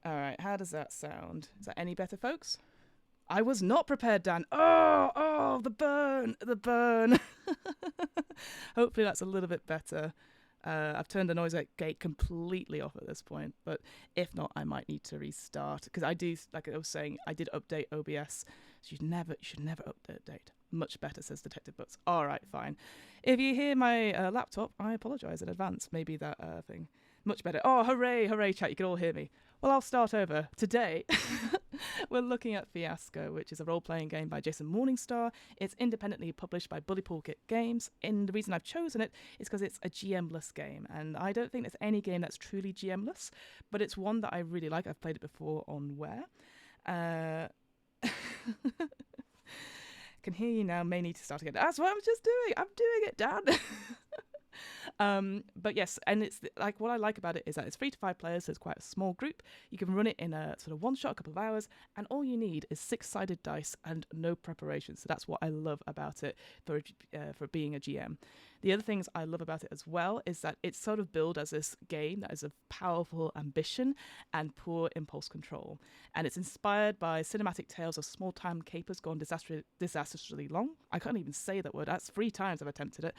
All right, how does that sound? Is that any better, folks? I was not prepared, Dan. Oh, the burn, the burn. Hopefully that's a little bit better. I've turned the noise gate completely off at this point, but if not, I might need to restart because I do, like I was saying, I did update OBS. So you should never update. Much better, says Detective Books. All right, fine. If you hear my laptop, I apologise in advance. Maybe that thing. Much better. Oh, hooray, chat! You can all hear me. Well, I'll start over. Today, we're looking at Fiasco, which is a role-playing game by Jason Morningstar. It's independently published by Bully Pulpit Games, and the reason I've chosen it is because it's a GM-less game, and I don't think there's any game that's truly GM-less, but it's one that I really like. I've played it before on Where. Can hear you now, may need to start again. That's what I was just doing. I'm doing it, Dan. But yes, and it's like what I like about it is that it's 3 to 5 players, so it's quite a small group. You can run it in a sort of one shot, a couple of hours, and all you need is 6-sided dice and no preparation. So that's what I love about it for being a GM. The other things I love about it as well is that it's sort of billed as this game that is of powerful ambition and poor impulse control, and it's inspired by cinematic tales of small-time capers gone disastrously long. I can't even say that word. That's 3 times I've attempted it.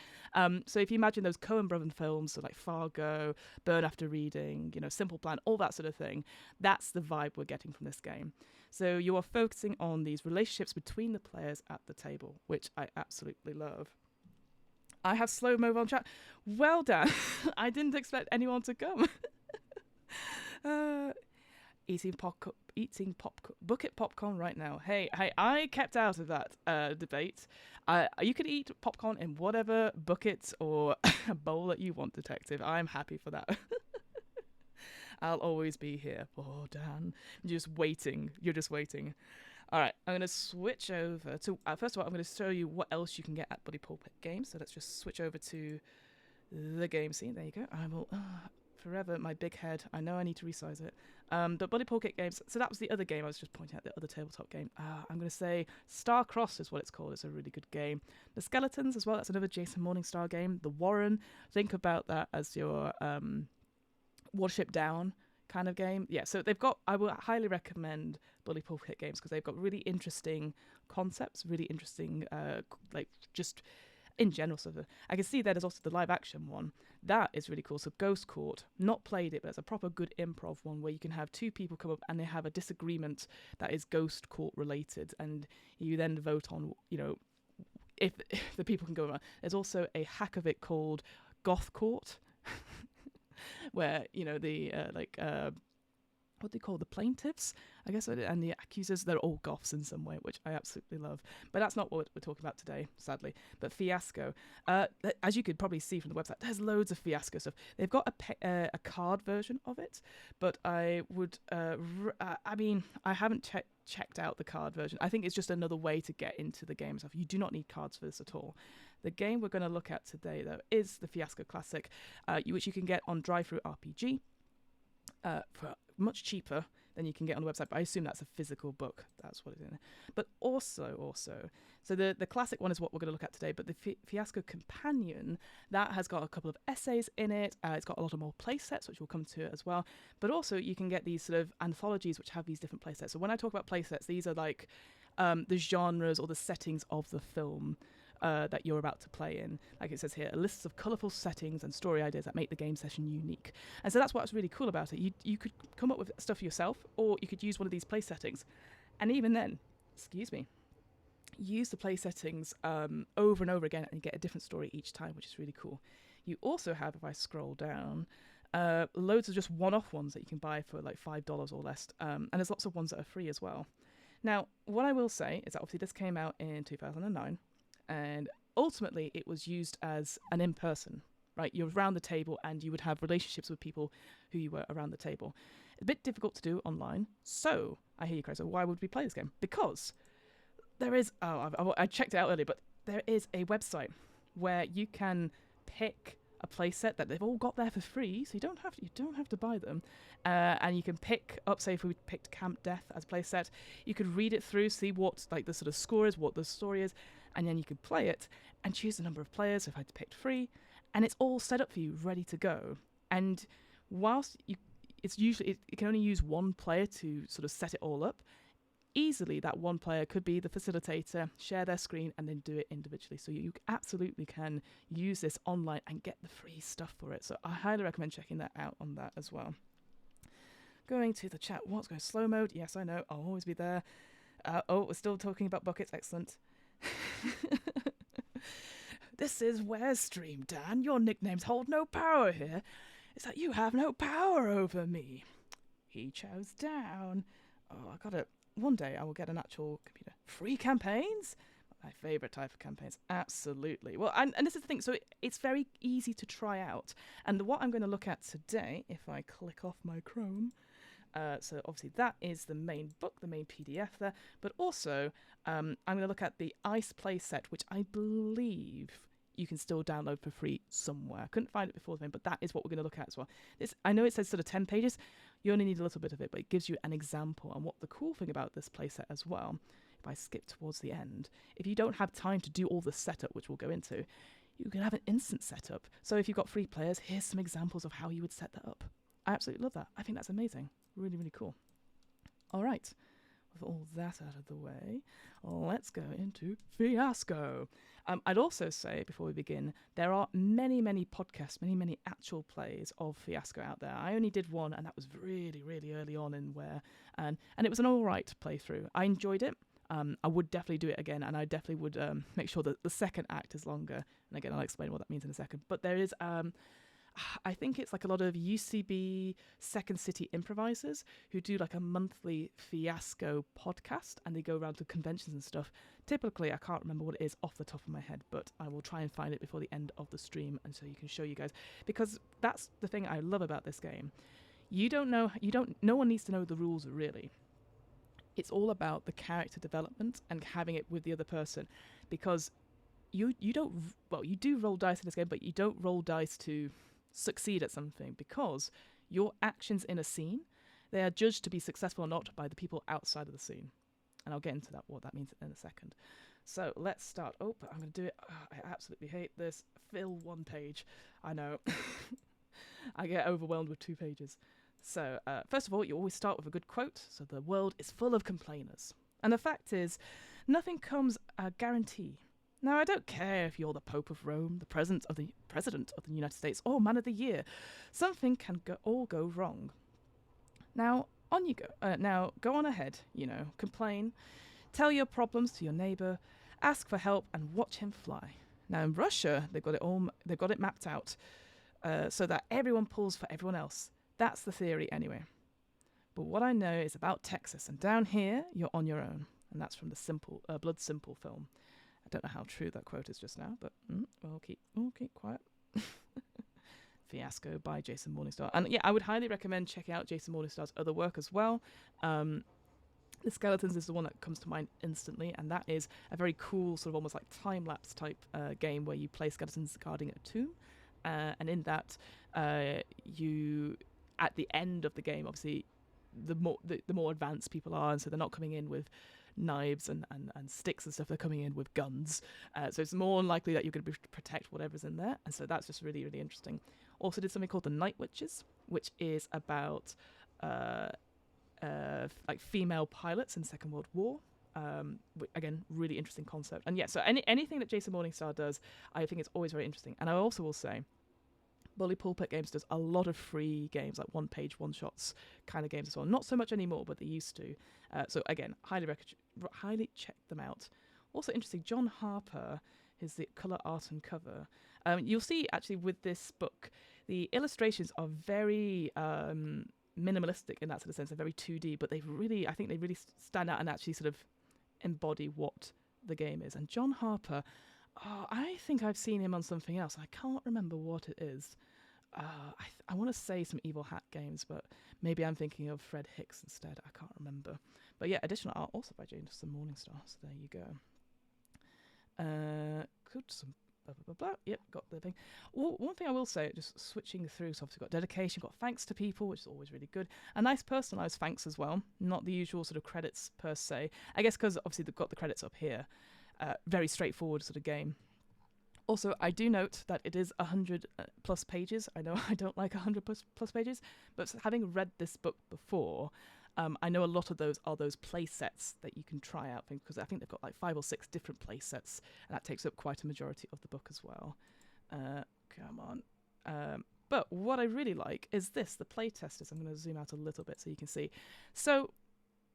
So if you imagine those Coen Brothers films, so like Fargo, Burn After Reading, Simple Plan, all that sort of thing, that's the vibe we're getting from this game. So you are focusing on these relationships between the players at the table, which I absolutely love. I have slow-mo on chat. Well done. I didn't expect anyone to come. Eating bucket popcorn right now. Hey, I kept out of that debate. You could eat popcorn in whatever bucket or bowl that you want, Detective. I'm happy for that. I'll always be here. Oh, Dan. You're just waiting. All right, I'm going to switch over to... first of all, I'm going to show you what else you can get at Bully Pulpit Games. So let's just switch over to the game scene. There you go. I will... forever, my big head. I know I need to resize it. But Bully Pulpit Games... So that was the other game. I was just pointing out the other tabletop game. I'm going to say Star Crossed is what it's called. It's a really good game. The Skeletons as well. That's another Jason Morningstar game. The Warren. Think about that as your Watership Down kind of game. Yeah, so they've got... I would highly recommend Bully Pulpit Games because they've got really interesting concepts, really interesting, just in general sort of. I can see there's also the live action one. That is really cool. So Ghost Court, not played it, but it's a proper good improv one where you can have 2 people come up and they have a disagreement that is Ghost Court related, and you then vote on, if the people can go around. There's also a hack of it called Goth Court, where what they call the plaintiffs, I guess, and the accusers, they're all goths in some way, which I absolutely love. But that's not what we're talking about today, sadly. But Fiasco, as you could probably see from the website, there's loads of Fiasco stuff. They've got a card version of it, but I would, I haven't checked out the card version. I think it's just another way to get into the game stuff. You do not need cards for this at all. The game we're going to look at today, though, is the Fiasco Classic, which you can get on Drive-Thru RPG for much cheaper than you can get on the website, but I assume that's a physical book. That's what it is. But also, so the classic one is what we're going to look at today, but the Fiasco Companion, that has got a couple of essays in it. It's got a lot of more play sets, which we'll come to as well. But also, you can get these sort of anthologies which have these different play sets. So when I talk about play sets, these are like the genres or the settings of the film that you're about to play in. Like it says here, a list of colourful settings and story ideas that make the game session unique. And so that's what's really cool about it. You could come up with stuff yourself, or you could use one of these play settings. And even then, use the play settings over and over again and get a different story each time, which is really cool. You also have, if I scroll down, loads of just one-off ones that you can buy for like $5 or less. And there's lots of ones that are free as well. Now, what I will say is that obviously this came out in 2009. And ultimately, it was used as an in-person, right? You're around the table and you would have relationships with people who you were around the table. A bit difficult to do online. So, I hear you, Chris. So why would we play this game? Because there is... I checked it out earlier, but there is a website where you can pick a playset that they've all got there for free, so you don't have to buy them, and you can pick up. Say if we picked Camp Death as a playset, you could read it through, see what like the sort of score is, what the story is, and then you could play it and choose the number of players. If I'd picked free, and it's all set up for you, ready to go. And whilst it's usually it can only use one player to sort of set it all up. Easily, that one player could be the facilitator, share their screen, and then do it individually. So you absolutely can use this online and get the free stuff for it. So I highly recommend checking that out on that as well. Going to the chat, what's going slow mode? Yes, I know, I'll always be there. We're still talking about buckets. Excellent. This is Where's Stream, Dan. Your nicknames hold no power here. It's that you have no power over me. He chows down. Oh, I got it. One day I will get an actual computer. Free campaigns? My favourite type of campaigns. Absolutely. Well, and this is the thing. So it's very easy to try out. And what I'm going to look at today, if I click off my Chrome, so obviously that is the main book, the main PDF there. But also, I'm going to look at the Ice Play set, which I believe you can still download for free somewhere. I couldn't find it before then, but that is what we're going to look at as well. I know it says sort of 10 pages. You only need a little bit of it, but it gives you an example. And what the cool thing about this playset as well, if I skip towards the end, if you don't have time to do all the setup, which we'll go into, you can have an instant setup. So if you've got 3 players, here's some examples of how you would set that up. I absolutely love that. I think that's amazing. Really, really cool. All right. With all that out of the way, let's go into Fiasco. I'd also say, before we begin, there are many, many podcasts, many actual plays of Fiasco out there. I only did one, and that was really, really early on in where, and it was an all right playthrough. I enjoyed it. I would definitely do it again, and I definitely would make sure that the second act is longer. And again, I'll explain what that means in a second. But there is... I think it's like a lot of UCB Second City improvisers who do like a monthly Fiasco podcast, and they go around to conventions and stuff. Typically, I can't remember what it is off the top of my head, but I will try and find it before the end of the stream, and so you can show you guys, because that's the thing I love about this game. No one needs to know the rules really. It's all about the character development and having it with the other person, because you do roll dice in this game, but you don't roll dice to succeed at something, because your actions in a scene, they are judged to be successful or not by the people outside of the scene. And I'll get into that, what that means in a second. So let's start. Oh, but I'm going to do it. I absolutely hate this. Fill 1 page. I know. I get overwhelmed with 2 pages. So first of all, you always start with a good quote. So the world is full of complainers. And the fact is, nothing comes a guarantee. Now, I don't care if you're the Pope of Rome, the President of the United States, or Man of the Year. Something can all go wrong. Now, on you go. Now, go on ahead, complain. Tell your problems to your neighbour. Ask for help and watch him fly. Now, in Russia, they've got it mapped out so that everyone pulls for everyone else. That's the theory anyway. But what I know is about Texas, and down here, you're on your own. And that's from the Blood Simple film. I don't know how true that quote is just now, but we'll keep quiet. Fiasco by Jason Morningstar. And yeah, I would highly recommend checking out Jason Morningstar's other work as well. The Skeletons is the one that comes to mind instantly, and that is a very cool, sort of almost like time-lapse type game where you play skeletons guarding a tomb. And in that, you, at the end of the game, obviously, the more advanced people are, and so they're not coming in with knives and sticks and stuff, they're coming in with guns, so it's more likely that you're going to protect whatever's in there, and so that's just really, really interesting. Also did something called the Night Witches, which is about like female pilots in the Second World War. Again, really interesting concept. And yeah, so anything that Jason Morningstar does, I think it's always very interesting. And I also will say, Bully Pulpit Games does a lot of free games, like one-page, one-shots kind of games as well. Not so much anymore, but they used to. So again, highly check them out. Also interesting, John Harper is the colour art and cover. You'll see, actually, with this book, the illustrations are very minimalistic in that sort of sense. They're very 2D, but I think they really stand out and actually sort of embody what the game is. And John Harper... I think I've seen him on something else. I can't remember what it is. I want to say some Evil Hat games, but maybe I'm thinking of Fred Hicks instead. I can't remember. But yeah, additional art also by Jason Morningstar. So there you go. Some blah, blah, blah, blah. Yep, got the thing. One thing I will say, just switching through, so obviously got dedication, got thanks to people, which is always really good. A nice personalised thanks as well. Not the usual sort of credits per se. I guess because obviously they've got the credits up here. Very straightforward sort of game. Also, I do note that it is 100 plus pages. I know I don't like 100 plus pages, but having read this book before, I know a lot of those are those play sets that you can try out, because I think they've got like 5 or 6 different play sets, and that takes up quite a majority of the book as well. Come on. But what I really like is this, the play testers. I'm going to zoom out a little bit so you can see. So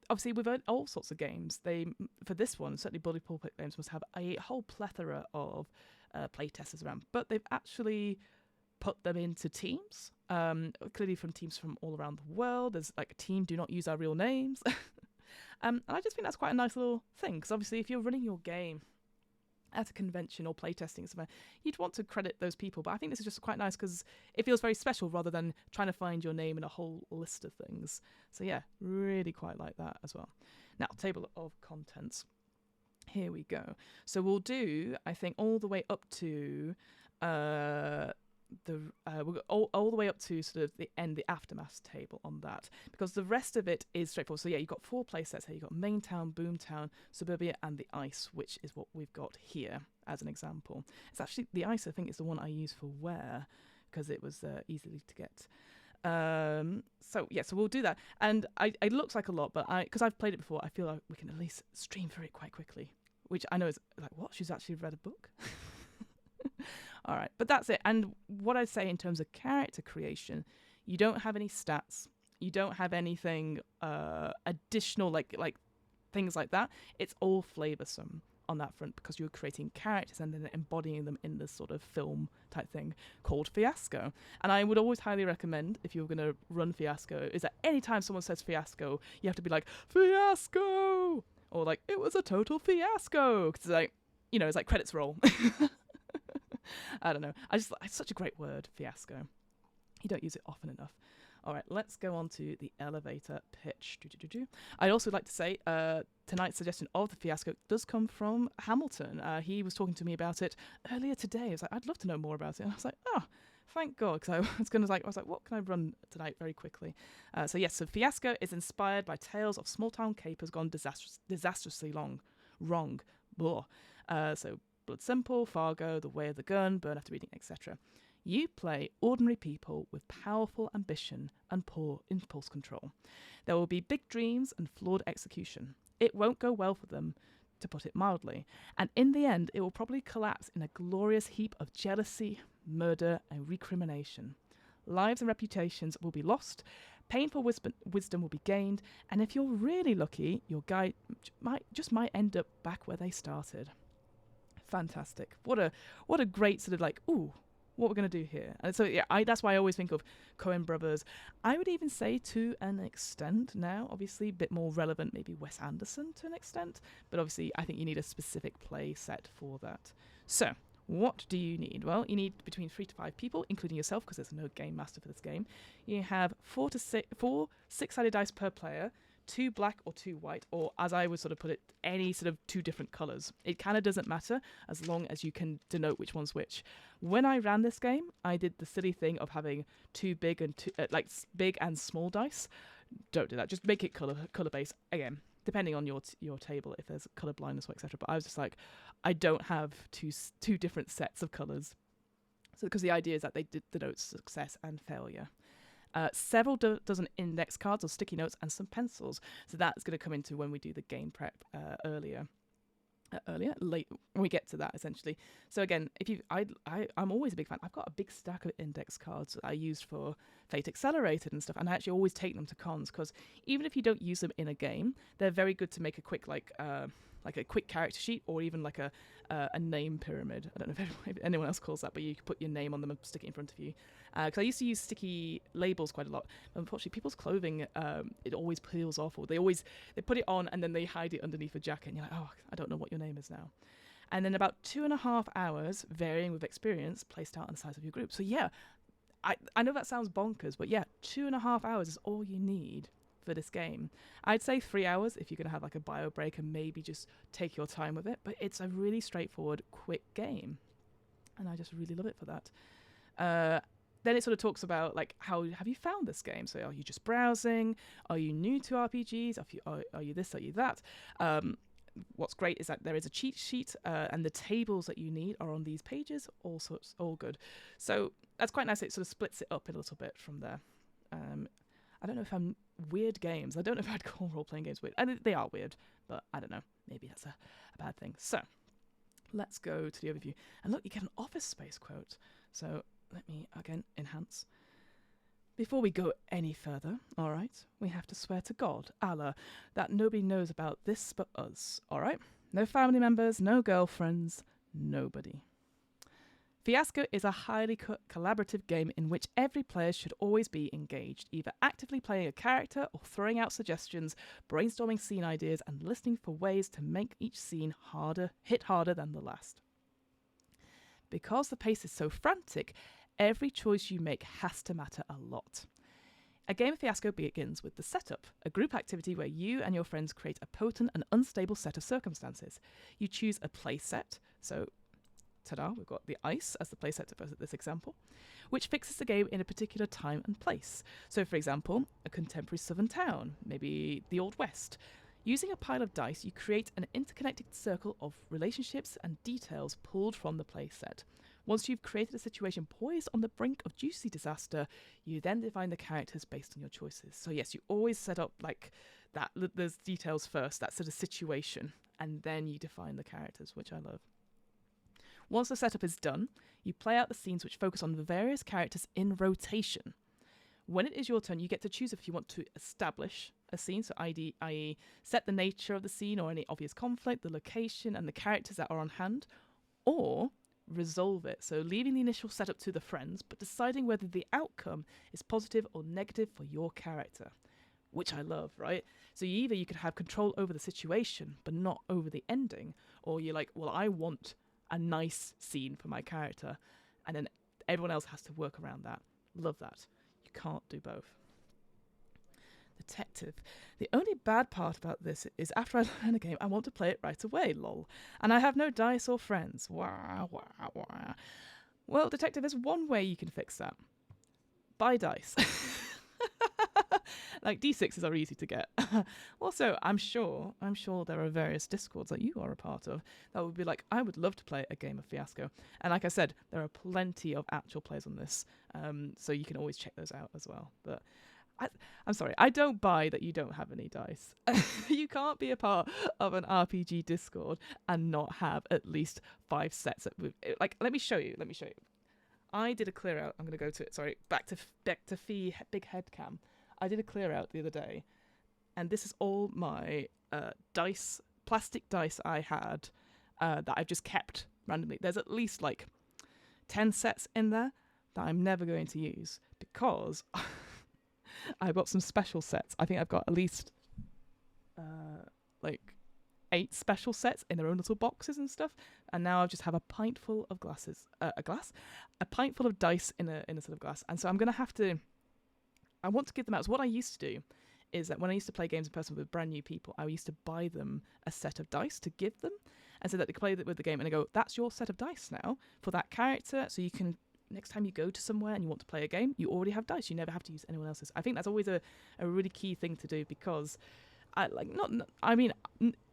obviously, we've had all sorts of games. For this one, certainly Bully Pulpit Games must have a whole plethora of play testers around, but they've actually put them into teams, clearly from teams from all around the world. There's like a team, do not use our real names. And I just think that's quite a nice little thing, because obviously if you're running your game at a convention or playtesting somewhere, you'd want to credit those people, but I think this is just quite nice because it feels very special rather than trying to find your name in a whole list of things. So yeah, really quite like that as well. Now, table of contents. Here we go. So we'll do, I think, all the way up to we'll go all the way up to sort of the end, the aftermath table on that, because the rest of it is straightforward. So yeah, you've got 4 play sets here. You've got Main Town, Boomtown, Suburbia, and the Ice, which is what we've got here as an example. It's actually the Ice, I think, is the one I use for Where, because it was easily to get. So yeah, so we'll do that, and it looks like a lot, but because I've played it before, I feel like we can at least stream through it quite quickly, which I know is like, what, she's actually read a book. All right, but that's it. And what I'd say in terms of character creation, you don't have any stats, you don't have anything additional like things like that. It's all flavoursome on that front, because you're creating characters and then embodying them in this sort of film type thing called Fiasco. And I would always highly recommend, if you're going to run Fiasco, is that anytime someone says Fiasco, you have to be like, Fiasco! Or like, it was a total fiasco! Because it's like, you know, it's like credits roll. I don't know. It's such a great word, Fiasco. You don't use it often enough. All right, let's go on to the elevator pitch. I'd also like to say tonight's suggestion of the Fiasco does come from Hamilton. He was talking to me about it earlier today. I was like, I'd love to know more about it. And I was like, oh, thank God, because I was like, what can I run tonight very quickly? So Fiasco is inspired by tales of small-town capers gone disastrously wrong. So Blood Simple, Fargo, The Way of the Gun, Burn After Reading, etc. You play ordinary people with powerful ambition and poor impulse control. There will be big dreams and flawed execution. It won't go well for them, to put it mildly, and in the end it will probably collapse in a glorious heap of jealousy, murder and recrimination. Lives and reputations will be lost, painful wisdom will be gained, and if you're really lucky, your guy might end up back where they started. Fantastic. What a great sort of like, ooh, what we're going to do here. And so yeah, that's why I always think of Coen brothers. I would even say to an extent now, obviously a bit more relevant, maybe Wes Anderson to an extent, but obviously I think you need a specific play set for that. So what do you need? Well, you need between 3 to 5 people, including yourself, because there's no game master for this game. You have 4 six-sided dice per player, 2 black or 2 white, or as I would sort of put it, any sort of 2 different colours. It kind of doesn't matter as long as you can denote which one's which. When I ran this game, I did the silly thing of having 2 big and big and small dice. Don't do that. Just make it color based. Again, depending on your table, if there's colour blindness or etc. But I was just like, I don't have two different sets of colours. So because the idea is that they denote success and failure. Several dozen index cards or sticky notes and some pencils. So that's going to come into when we do the game prep late when we get to that essentially. So again, I'm always a big fan. I've got a big stack of index cards that I used for Fate Accelerated and stuff, and I actually always take them to cons because even if you don't use them in a game, they're very good to make a quick like a quick character sheet or even like a name pyramid. I don't know if anyone else calls that, but you can put your name on them and stick it in front of you. Because I used to use sticky labels quite a lot. But unfortunately, people's clothing, it always peels off, or they put it on and then they hide it underneath a jacket, and you're like, oh, I don't know what your name is now. And then about 2.5 hours, varying with experience, placed out on the size of your group. So yeah, I know that sounds bonkers, but yeah, 2.5 hours is all you need for this game. I'd say 3 hours if you're going to have like a bio break and maybe just take your time with it, but it's a really straightforward, quick game. And I just really love it for that. Then it sort of talks about like, how have you found this game? So are you just browsing? Are you new to RPGs? Are you this? Are you that? what's great is that there is a cheat sheet, and the tables that you need are on these pages. All good. So that's quite nice. It sort of splits it up a little bit from there. I don't know if I'm weird games. I don't know if I'd call role-playing games weird. And they are weird, but I don't know. Maybe that's a bad thing. So let's go to the overview. And look, you get an Office Space quote. So let me, again, enhance. Before we go any further, all right, we have to swear to God, Allah, that nobody knows about this but us, all right? No family members, no girlfriends, nobody. Fiasco is a highly collaborative game in which every player should always be engaged, either actively playing a character or throwing out suggestions, brainstorming scene ideas, and listening for ways to make each scene hit harder than the last. Because the pace is so frantic, every choice you make has to matter a lot. A game of Fiasco begins with the setup, a group activity where you and your friends create a potent and unstable set of circumstances. You choose a play set, so ta-da, we've got the ice as the playset for this example, which fixes the game in a particular time and place. So, for example, a contemporary southern town, maybe the Old West. Using a pile of dice, you create an interconnected circle of relationships and details pulled from the playset. Once you've created a situation poised on the brink of juicy disaster, you then define the characters based on your choices. So yes, you always set up like that, there's details first, that sort of situation, and then you define the characters, which I love. Once the setup is done, you play out the scenes which focus on the various characters in rotation. When it is your turn, you get to choose if you want to establish a scene, so i.e. set the nature of the scene or any obvious conflict, the location, and the characters that are on hand, or resolve it, so leaving the initial setup to the friends, but deciding whether the outcome is positive or negative for your character, which I love, right? So either you could have control over the situation, but not over the ending, or you're like, well, I want a nice scene for my character, and then everyone else has to work around that. Love that. You can't do both. Detective. The only bad part about this is after I learn a game, I want to play it right away, lol. And I have no dice or friends. Wah, wah, wah. Well, Detective, there's one way you can fix that. Buy dice. Like, D6s are easy to get. Also, I'm sure there are various Discords that you are a part of that would be like, I would love to play a game of Fiasco. And like I said, there are plenty of actual plays on this, so you can always check those out as well. But I'm sorry, I don't buy that you don't have any dice. You can't be a part of an RPG Discord and not have at least 5 sets. Like, let me show you. I did a clear out. I'm going to go to it. Sorry, back to Big Head Cam. I did a clear out the other day, and this is all my dice, plastic dice I had that I've just kept randomly. There's at least like 10 sets in there that I'm never going to use because I've got some special sets. I think I've got at least like 8 special sets in their own little boxes and stuff, and now I just have a pint full of a pint full of dice in a sort of glass, and so I'm gonna have to. I want to give them out. So what I used to do is that when I used to play games in person with brand new people, I used to buy them a set of dice to give them, and so that they could play with the game, and I go, that's your set of dice now for that character, so you can, next time you go to somewhere and you want to play a game, you already have dice. You never have to use anyone else's. I think that's always a really key thing to do, because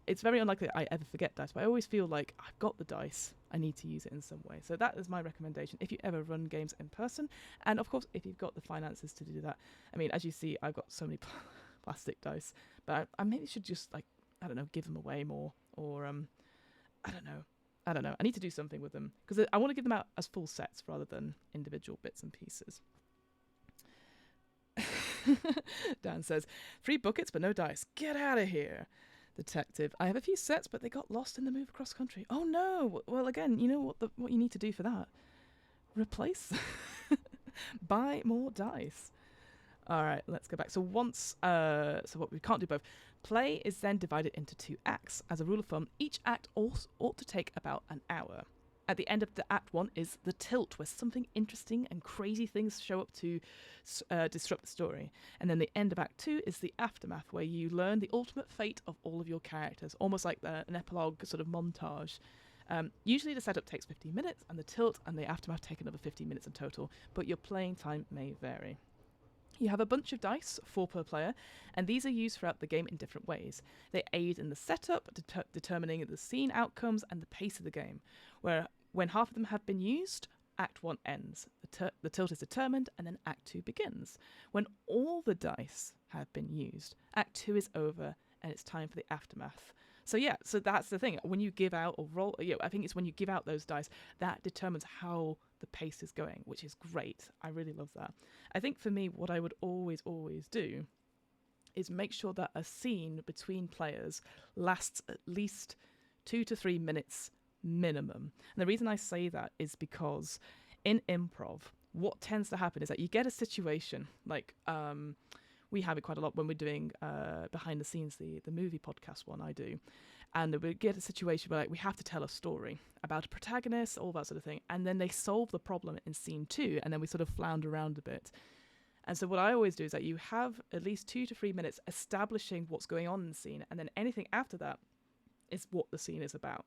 it's very unlikely I ever forget dice, but I always feel like I've got the dice, I need to use it in some way. So that is my recommendation if you ever run games in person. And of course, if you've got the finances to do that. I mean, as you see, I've got so many plastic dice, but I maybe should just, like, I don't know, give them away more, or I don't know. I need to do something with them, because I want to give them out as full sets rather than individual bits and pieces. Dan says, 3 buckets but no dice. Get out of here. Detective. I have a few sets, but they got lost in the move across country. Oh no. Well, again, you know what you need to do for that? Replace. Buy more dice. All right, let's go back. So what we can't do both. Play is then divided into 2 acts. As a rule of thumb, each act ought to take about an hour. At the end of the Act 1 is the tilt, where something interesting and crazy things show up to disrupt the story. And then the end of Act 2 is the aftermath, where you learn the ultimate fate of all of your characters, almost like an epilogue sort of montage. Usually the setup takes 15 minutes, and the tilt and the aftermath take another 15 minutes in total, but your playing time may vary. You have a bunch of dice, 4 per player, and these are used throughout the game in different ways. They aid in the setup, determining the scene outcomes and the pace of the game, where when half of them have been used, Act 1 ends. The tilt is determined, and then Act 2 begins. When all the dice have been used, Act 2 is over, and it's time for the aftermath. So that's the thing. When you give out or roll, I think it's when you give out those dice, that determines how the pace is going, which is great. I really love that. I think for me, what I would always do is make sure that a scene between players lasts at least 2 to 3 minutes minimum. And the reason I say that is because in improv, what tends to happen is that you get a situation like we have it quite a lot when we're doing behind the scenes, the movie podcast one I do, and we get a situation where like we have to tell a story about a protagonist, all that sort of thing, and then they solve the problem in scene 2, and then we sort of flounder around a bit. And so what I always do is that you have at least 2 to 3 minutes establishing what's going on in the scene, and then anything after that is what the scene is about.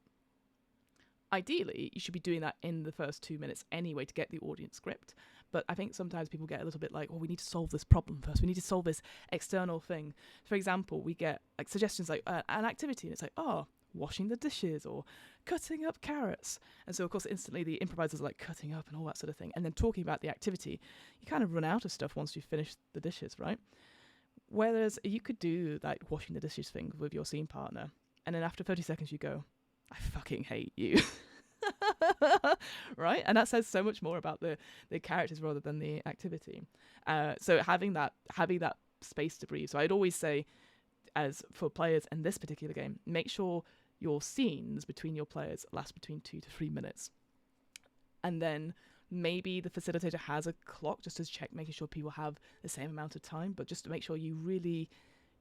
Ideally, you should be doing that in the first 2 minutes anyway to get the audience script. But I think sometimes people get a little bit like, oh, we need to solve this problem first. We need to solve this external thing. For example, we get like suggestions like an activity, and it's like, oh, washing the dishes or cutting up carrots. And so, of course, instantly the improvisers are like cutting up and all that sort of thing. And then talking about the activity, you kind of run out of stuff once you finish the dishes, right? Whereas you could do like washing the dishes thing with your scene partner, and then after 30 seconds you go, I fucking hate you. Right? And that says so much more about the characters rather than the activity. So having that space to breathe. So I'd always say, as for players in this particular game, make sure your scenes between your players last between 2 to 3 minutes. And then maybe the facilitator has a clock just to check, making sure people have the same amount of time, but just to make sure you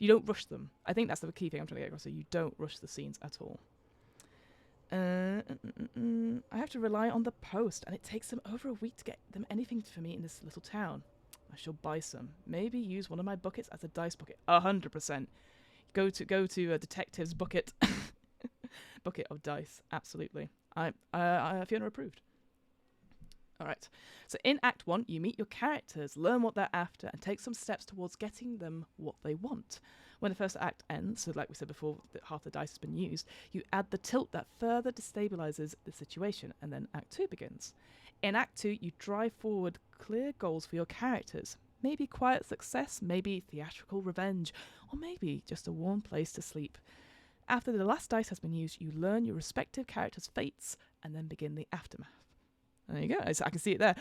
don't rush them. I think that's the key thing I'm trying to get across. So you don't rush the scenes at all. I have to rely on the post, and it takes them over a week to get them anything for me in this little town. I shall buy some. Maybe use one of my buckets as a dice bucket. 100%. Go to a detective's bucket. Bucket of dice. Absolutely. I Fiona approved. All right. So in Act 1, you meet your characters, learn what they're after, and take some steps towards getting them what they want. When the first act ends, so like we said before, that half the dice has been used, you add the tilt that further destabilizes the situation, and then Act 2 begins. In Act 2, you drive forward clear goals for your characters. Maybe quiet success, maybe theatrical revenge, or maybe just a warm place to sleep. After the last dice has been used, you learn your respective characters' fates, and then begin the aftermath. There you go. I can see it there.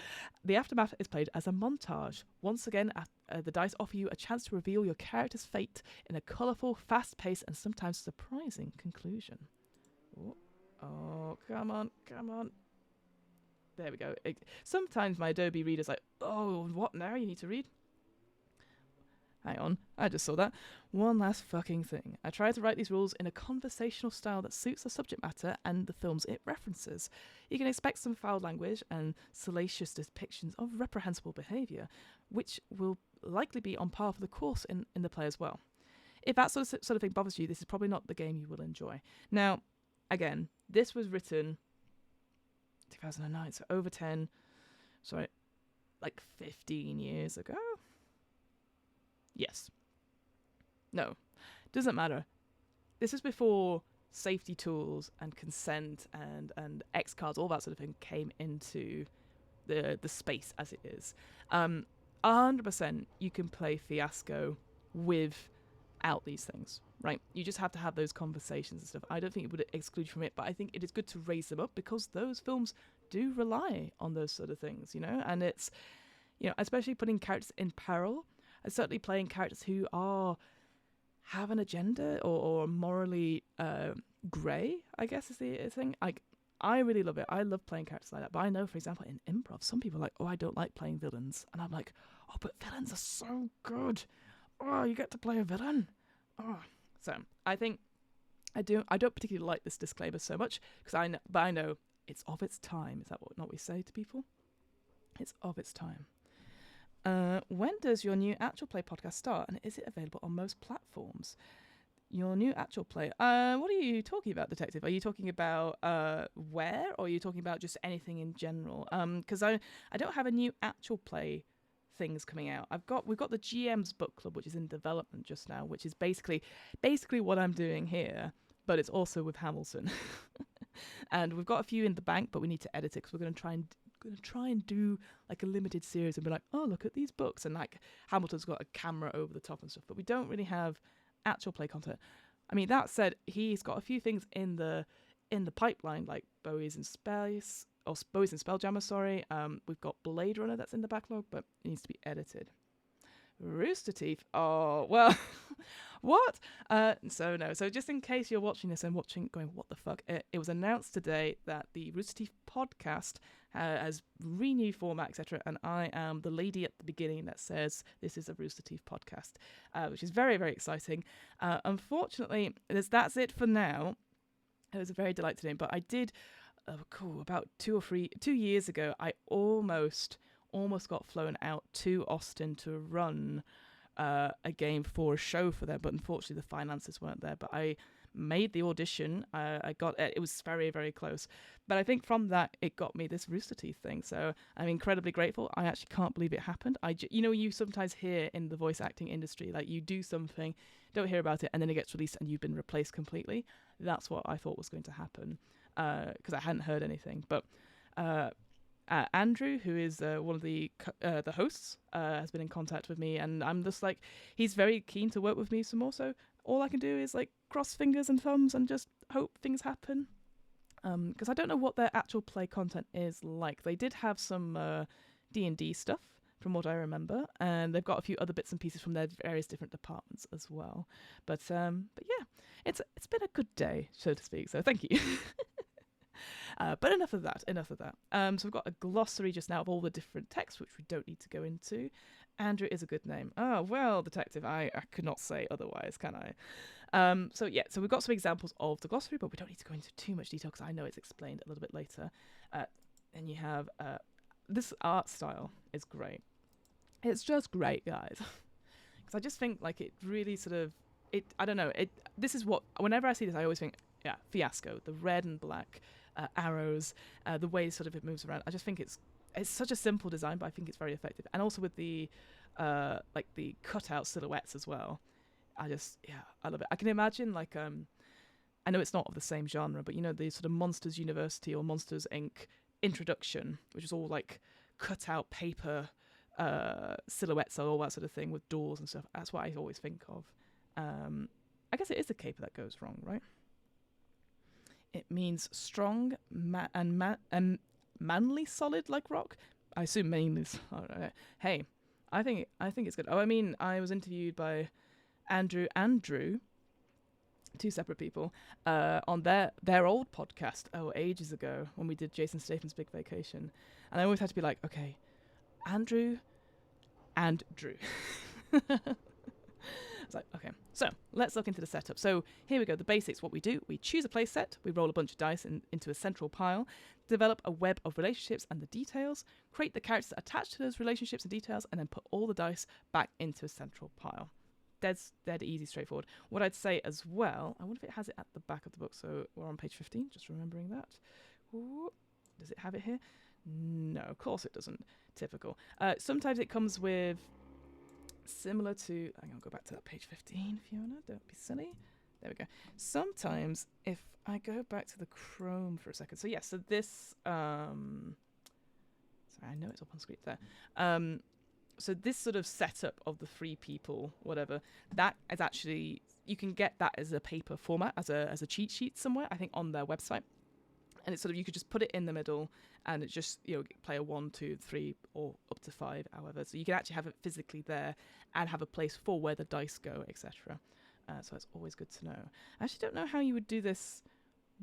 The aftermath is played as a montage. Once again, the dice offer you a chance to reveal your character's fate in a colourful, fast-paced, and sometimes surprising conclusion. Oh, come on. There we go. Sometimes my Adobe Reader's like, oh, what now? You need to read? Hang on, I just saw that. One last fucking thing. I tried to write these rules in a conversational style that suits the subject matter and the films it references. You can expect some foul language and salacious depictions of reprehensible behaviour, which will likely be on par for the course in the play as well. If that sort of thing bothers you, this is probably not the game you will enjoy. Now, again, this was written 2009, so over 15 years ago? Yes. No. Doesn't matter. This is before safety tools and consent and X cards, all that sort of thing came into the space as it is. 100% you can play Fiasco without these things, right? You just have to have those conversations and stuff. I don't think it would exclude you from it, but I think it is good to raise them up because those films do rely on those sort of things, and it's, especially putting characters in peril. Certainly playing characters who have an agenda or morally grey, I guess is the thing. I really love it. I love playing characters like that. But I know, for example, in improv, some people are like, oh, I don't like playing villains. And I'm like, oh, but villains are so good. Oh, you get to play a villain. Oh. So I think I don't particularly like this disclaimer so much because I know it's of its time. Is that what we say to people? It's of its time. When does your new actual play podcast start, and is it available on most platforms? Your new actual play. What are you talking about, Detective? Are you talking about where, or are you talking about just anything in general? Because I don't have a new actual play things coming out. We've got the GM's book club, which is in development just now, which is basically what I'm doing here, but it's also with Hamilton. And we've got a few in the bank, but we need to edit it because we're going to try and do like a limited series and be like, oh, look at these books, and like Hamilton's got a camera over the top and stuff, but we don't really have actual play content. I mean, that said, he's got a few things in the pipeline, like Bowie's in Spelljammer, sorry. We've got Blade Runner that's in the backlog, but it needs to be edited. Rooster Teeth. Oh, well, what? So just in case you're watching this and going, what the fuck? It was announced today that the Rooster Teeth podcast has renewed format, etc. And I am the lady at the beginning that says this is a Rooster Teeth podcast, which is very, very exciting. Unfortunately, that's it for now. It was a very delight to do, but I did, about 2 years ago, I almost got flown out to Austin to run a game for a show for them, but unfortunately the finances weren't there. But I made the audition. I got it. It was very, very close. But I think from that, it got me this Rooster Teeth thing. So I'm incredibly grateful. I actually can't believe it happened. You sometimes hear in the voice acting industry, like you do something, don't hear about it, and then it gets released and you've been replaced completely. That's what I thought was going to happen because I hadn't heard anything. But Andrew, who is one of the hosts, has been in contact with me, and I'm just like, he's very keen to work with me some more. So all I can do is like cross fingers and thumbs and just hope things happen. Because I don't know what their actual play content is like. They did have some D&D stuff, from what I remember, and they've got a few other bits and pieces from their various different departments as well. But yeah, it's been a good day, so to speak. So thank you. But enough of that. So we've got a glossary just now of all the different texts, which we don't need to go into. Andrew is a good name. Oh, well, detective, I could not say otherwise, can I? So we've got some examples of the glossary, but we don't need to go into too much detail because I know it's explained a little bit later. And you have this art style is great. It's just great, guys. Because I just think like it really sort of I don't know. This is what whenever I see this, I always think Fiasco, the red and black arrows, the way sort of it moves around. I just think it's such a simple design, but I think it's very effective. And also with the like the cutout silhouettes as well. I love it. I can imagine like I know it's not of the same genre, but you know the sort of Monsters University or Monsters Inc. introduction, which is all like cut out paper silhouettes and all that sort of thing with doors and stuff. That's what I always think of. I guess it is the caper that goes wrong, right? It means strong and manly, solid like rock. I assume mainly. Hey, I think it's good. Oh, I mean, I was interviewed by Andrew, two separate people, on their old podcast ages ago when we did Jason Statham's Big Vacation, and I always had to be like, okay, Andrew and Drew. It's like, okay, so let's look into the setup. So here we go, the basics. What we do, we choose a play set, we roll a bunch of dice into a central pile, develop a web of relationships and the details, create the characters attached to those relationships and details, and then put all the dice back into a central pile. Dead easy, straightforward. What I'd say as well, I wonder if it has it at the back of the book. So we're on page 15, just remembering that. Ooh, does it have it here? No, of course it doesn't. Typical. Sometimes it comes with similar to, I'm going to go back to that page 15, Fiona, don't be silly. There we go. Sometimes if I go back to the Chrome for a second. So yeah, so this, sorry, I know it's up on screen there. So this sort of setup of the 3 people, whatever, that is actually, you can get that as a paper format, as a cheat sheet somewhere, I think on their website. And it's sort of, you could just put it in the middle and it just, player 1, 2, 3, or up to 5, however. So you can actually have it physically there and have a place for where the dice go, etc. So it's always good to know. I actually don't know how you would do this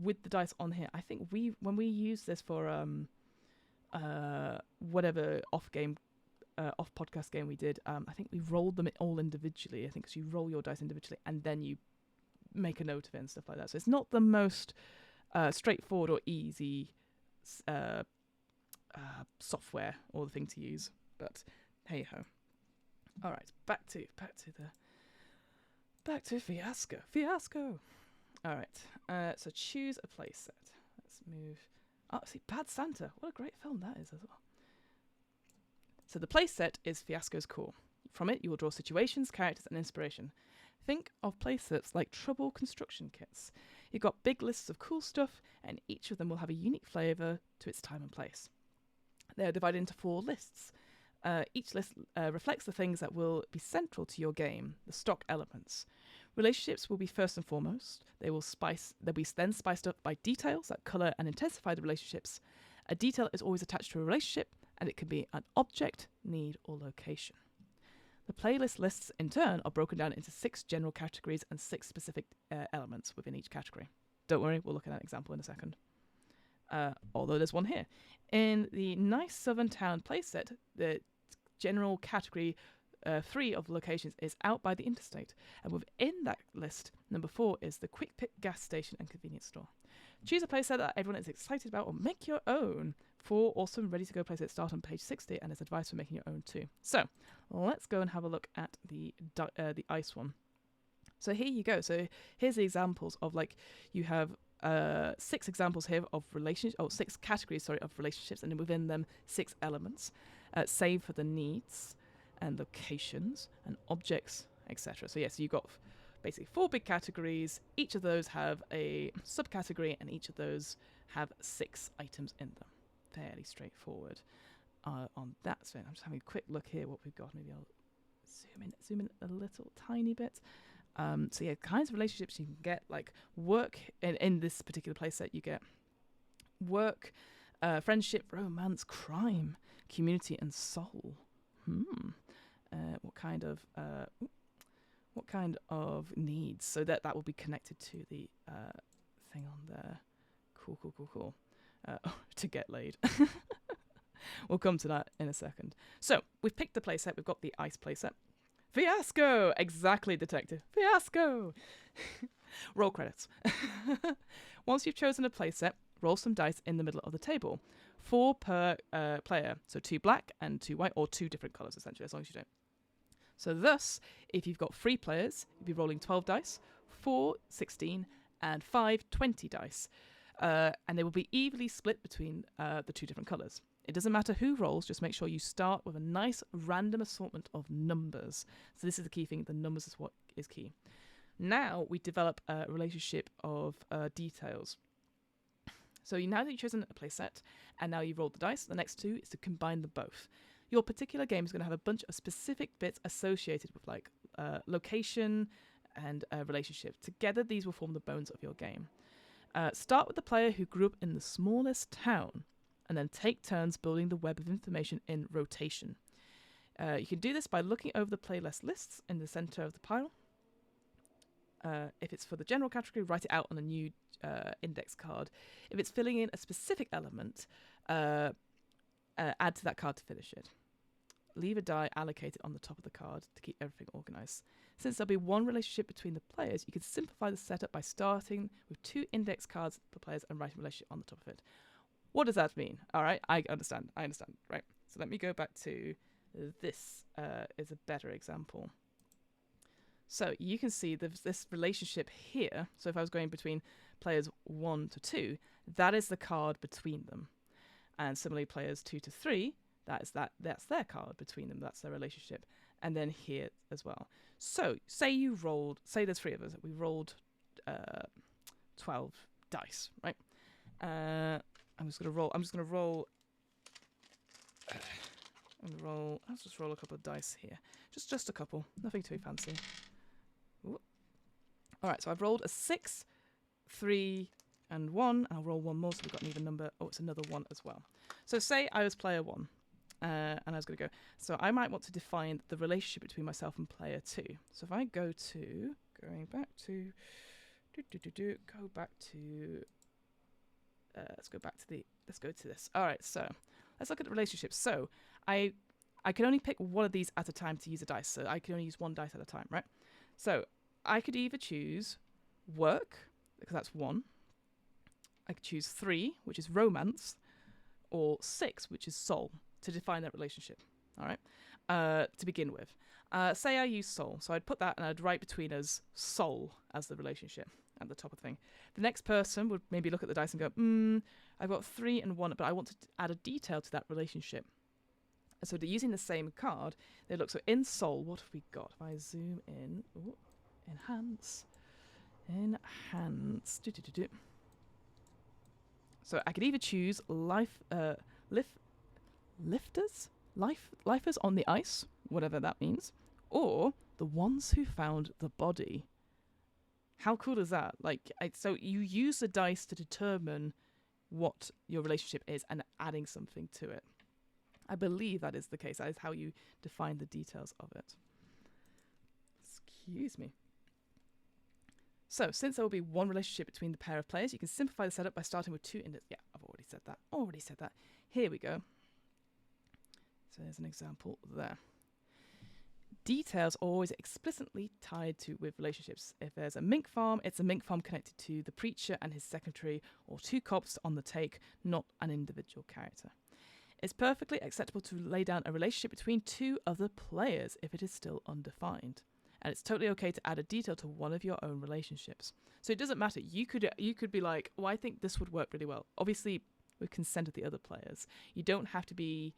with the dice on here. I think when we use this for whatever off podcast game we did, I think we rolled them all individually. I think because you roll your dice individually and then you make a note of it and stuff like that. So it's not the most straightforward or easy software or the thing to use, but hey ho. All right, back to Fiasco. All right, so choose a play set. Let's move. Oh, see, Bad Santa. What a great film that is as well. So the playset is Fiasco's core. From it, you will draw situations, characters, and inspiration. Think of playsets like trouble construction kits. You've got big lists of cool stuff, and each of them will have a unique flavour to its time and place. They are divided into 4 lists. Each list reflects the things that will be central to your game, the stock elements. Relationships will be first and foremost. They'll be then spiced up by details that colour and intensify the relationships. A detail is always attached to a relationship, and it can be an object, need, or location. The playlist lists, in turn, are broken down into 6 general categories and 6 specific elements within each category. Don't worry, we'll look at that example in a second. Although there's one here. In the Nice Southern Town playset, the general category 3 of locations is out by the interstate, and within that list, number 4 is the quick pick gas station and convenience store. Choose a playset that everyone is excited about, or make your own. 4 awesome ready-to-go playsets start on page 60, and there's advice for making your own too. So let's go and have a look at the ice one. So here you go. So here's the examples of, like, you have 6 examples here of 6 categories, of relationships, and within them 6 elements, save for the needs and locations and objects, etc. So yes, you've got basically 4 big categories. Each of those have a subcategory, and each of those have 6 items in them. Fairly straightforward on that. So I'm just having a quick look here what we've got. Maybe I'll zoom in a little tiny bit. So yeah, kinds of relationships you can get, like work. In this particular playset, you get work, friendship, romance, crime, community, and soul. What kind of needs? So that will be connected to the thing on there. Cool. To get laid. We'll come to that in a second. So we've picked the playset. We've got the ice playset. Fiasco! Exactly, detective. Fiasco! Roll credits. Once you've chosen a playset, roll some dice in the middle of the table. 4 per player. So 2 black and 2 white, or 2 different colours, essentially, as long as you don't. So thus, if you've got 3 players, you'll be rolling 12 dice, 4 16, and 5 20 dice. And they will be evenly split between the 2 different colours. It doesn't matter who rolls, just make sure you start with a nice random assortment of numbers. So this is the key thing, the numbers is what is key. Now we develop a relationship of details. So now that you've chosen a playset, and now you've rolled the dice, the next 2 is to combine them both. Your particular game is going to have a bunch of specific bits associated with, like, location and relationship. Together, these will form the bones of your game. Start with the player who grew up in the smallest town, and then take turns building the web of information in rotation. You can do this by looking over the playlist lists in the center of the pile. If it's for the general category, write it out on a new index card. If it's filling in a specific element, add to that card to finish it. Leave a die allocated on the top of the card to keep everything organized. Since there'll be one relationship between the players, you can simplify the setup by starting with 2 index cards per players and writing a relationship on the top of it. What does that mean? All right, I understand, right? So let me go back to this is a better example. So you can see this relationship here. So if I was going between players 1 to 2, that is the card between them. And similarly, players 2 to 3, that's their card between them. That's their relationship. And then here as well. So say there's 3 of us. We rolled 12 dice, right? I'll just roll a couple of dice here. Just a couple. Nothing too fancy. Ooh. All right, so I've rolled a 6, 3, and 1. I'll roll one more, so we've got an even number. Oh, it's another 1 as well. So say I was player 1, and I was going to go. So I might want to define the relationship between myself and player 2. So if I go to let's go to this. All right, so let's look at the relationships. So I can only pick one of these at a time to use a dice. So I can only use 1 dice at a time, right? So I could either choose work, because that's 1. I could choose 3, which is romance, or 6, which is soul, to define that relationship. All right, to begin with. Say I use soul, so I'd put that and I'd write between us soul as the relationship at the top of the thing. The next person would maybe look at the dice and go, I've got 3 and 1, but I want to add a detail to that relationship. So they're using the same card. They look, so in Soul, what have we got? If I zoom in, enhance. So I could either choose lifers on the ice, whatever that means, or the ones who found the body. How cool is that? So you use the dice to determine what your relationship is and adding something to it. I believe that is the case. That is how you define the details of it. Excuse me. So, since there will be one relationship between the pair of players, you can simplify the setup by starting with two index. Yeah, I've already said that. Here we go. So there's an example there. Details are always explicitly tied with relationships. If there's a mink farm, it's a mink farm connected to the preacher and his secretary, or two cops on the take, not an individual character. It's perfectly acceptable to lay down a relationship between two other players if it is still undefined. And it's totally okay to add a detail to one of your own relationships. So it doesn't matter. You could be like, I think this would work really well. Obviously, with consent of the other players. It doesn't have to be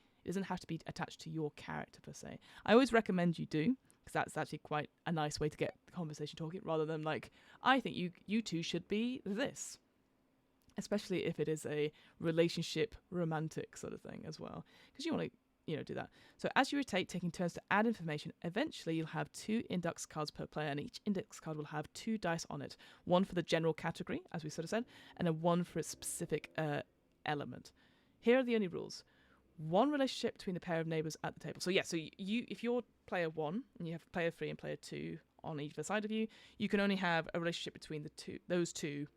attached to your character per se. I always recommend you do, because that's actually quite a nice way to get the conversation talking, rather than like, I think you two should be this. Especially if it is a relationship romantic sort of thing as well, because you want to do that. So as you rotate, taking turns to add information, eventually you'll have 2 index cards per player, and each index card will have 2 dice on it, one for the general category, as we sort of said, and then one for a specific element. Here are the only rules. One relationship between the pair of neighbours at the table. So yeah, so you if you're player 1 and you have player 3 and player 2 on either side of you, you can only have a relationship between those two.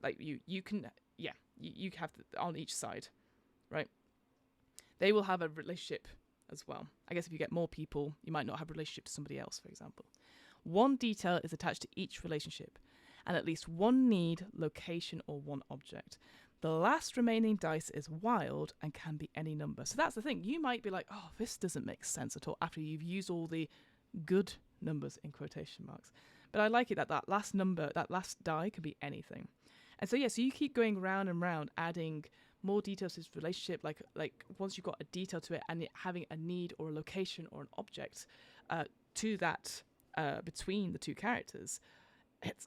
Like you can have on each side, right? They will have a relationship as well. I guess if you get more people, you might not have a relationship to somebody else, for example. One detail is attached to each relationship, and at least one need, location, or one object. The last remaining dice is wild and can be any number. So that's the thing. You might be like, oh, this doesn't make sense at all after you've used all the good numbers in quotation marks. But I like it that last number, that last die can be anything. And so, so you keep going round and round, adding more details to this relationship, like once you've got a detail to it and having a need or a location or an object to that between the two characters.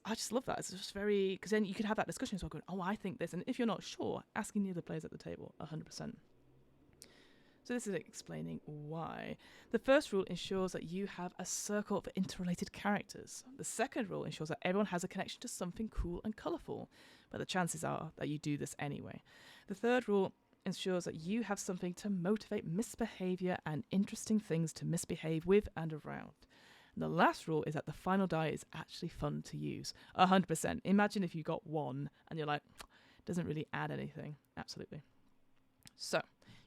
I just love that. It's just very... Because then you could have that discussion as well, going, oh, I think this. And if you're not sure, asking the other players at the table, 100%. So this is explaining why. The first rule ensures that you have a circle of interrelated characters. The second rule ensures that everyone has a connection to something cool and colourful, but the chances are that you do this anyway. The third rule ensures that you have something to motivate misbehaviour and interesting things to misbehave with and around. And the last rule is that the final die is actually fun to use. 100%. Imagine if you got one and you're like, doesn't really add anything. Absolutely. So,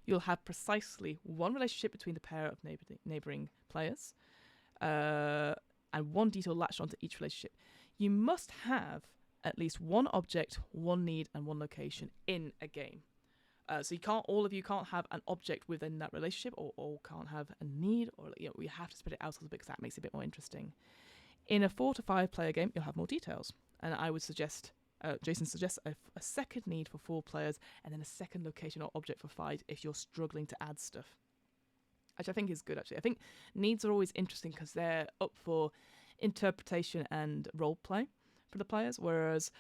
you'll have precisely one relationship between the pair of neighbouring players, and one detail latched onto each relationship. You must have at least one object, one need, and one location in a game. So all of you can't have an object within that relationship, or all can't have a need, or we have to spread it out a little bit because that makes it a bit more interesting. In a 4 to 5 player game, you'll have more details, and I would suggest. Jason suggests a second need for 4 players and then a second location or object for 5 if you're struggling to add stuff. Which I think is good, actually. I think needs are always interesting because they're up for interpretation and role play for the players, whereas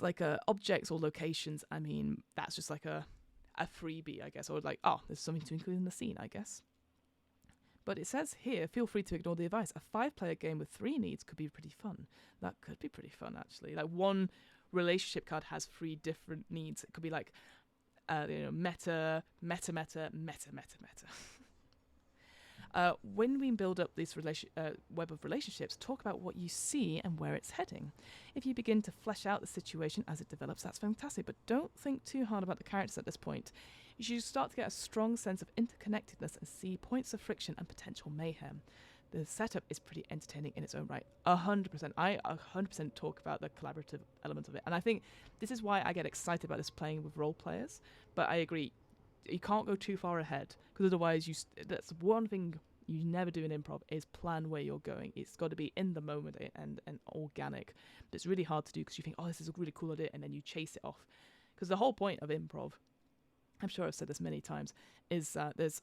like objects or locations, I mean, that's just like a freebie, I guess, or like, oh, there's something to include in the scene, I guess. But it says here, feel free to ignore the advice. A 5-player game with 3 needs could be pretty fun. That could be pretty fun, actually. Like, one relationship card has 3 different needs. It could be like, meta. When we build up this web of relationships, talk about what you see and where it's heading. If you begin to flesh out the situation as it develops, that's fantastic. But don't think too hard about the characters at this point. You should start to get a strong sense of interconnectedness and see points of friction and potential mayhem. The setup is pretty entertaining in its own right. 100%. I 100% talk about the collaborative element of it. And I think this is why I get excited about this playing with role players. But I agree, you can't go too far ahead, because otherwise that's one thing you never do in improv is plan where you're going. It's got to be in the moment and organic. But it's really hard to do because you think, oh, this is a really cool idea, and then you chase it off. Because the whole point of improv, I'm sure I've said this many times, is that there's,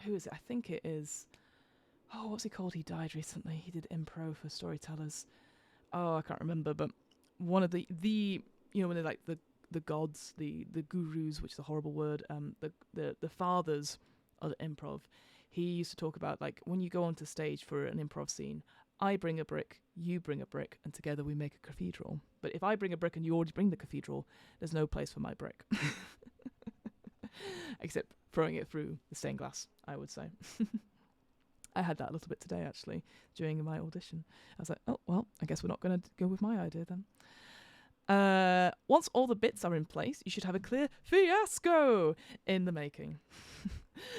who is it? I think it is, what's he called? He died recently. He did improv for storytellers. I can't remember, but one of the when they're like the gods, the gurus, which is a horrible word, the fathers of improv, he used to talk about, like, when you go onto stage for an improv scene, I bring a brick, you bring a brick, and together we make a cathedral. But if I bring a brick and you already bring the cathedral, there's no place for my brick. Except throwing it through the stained glass, I would say. I had that a little bit today, actually, during my audition. I was like, oh, well, I guess we're not going to go with my idea then. Once all the bits are in place, you should have a clear fiasco in the making.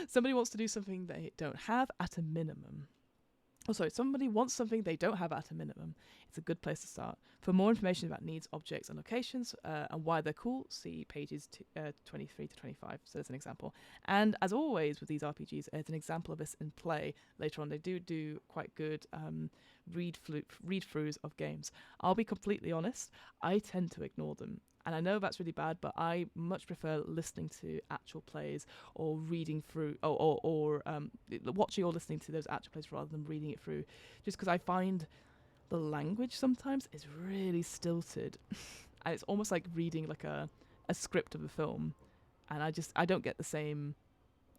Somebody wants to do something they don't have at a minimum. Somebody wants something they don't have at a minimum. It's a good place to start. For more information about needs, objects, and locations, and why they're cool, see pages 23 to 25. So there's an example. And as always with these RPGs, there's an example of this in play later on. They do quite good read-throughs of games. I'll be completely honest, I tend to ignore them. And I know that's really bad, but I much prefer listening to actual plays or reading through, or watching or listening to those actual plays rather than reading it through, just because I find the language sometimes is really stilted. And it's almost like reading like a script of a film, and I don't get the same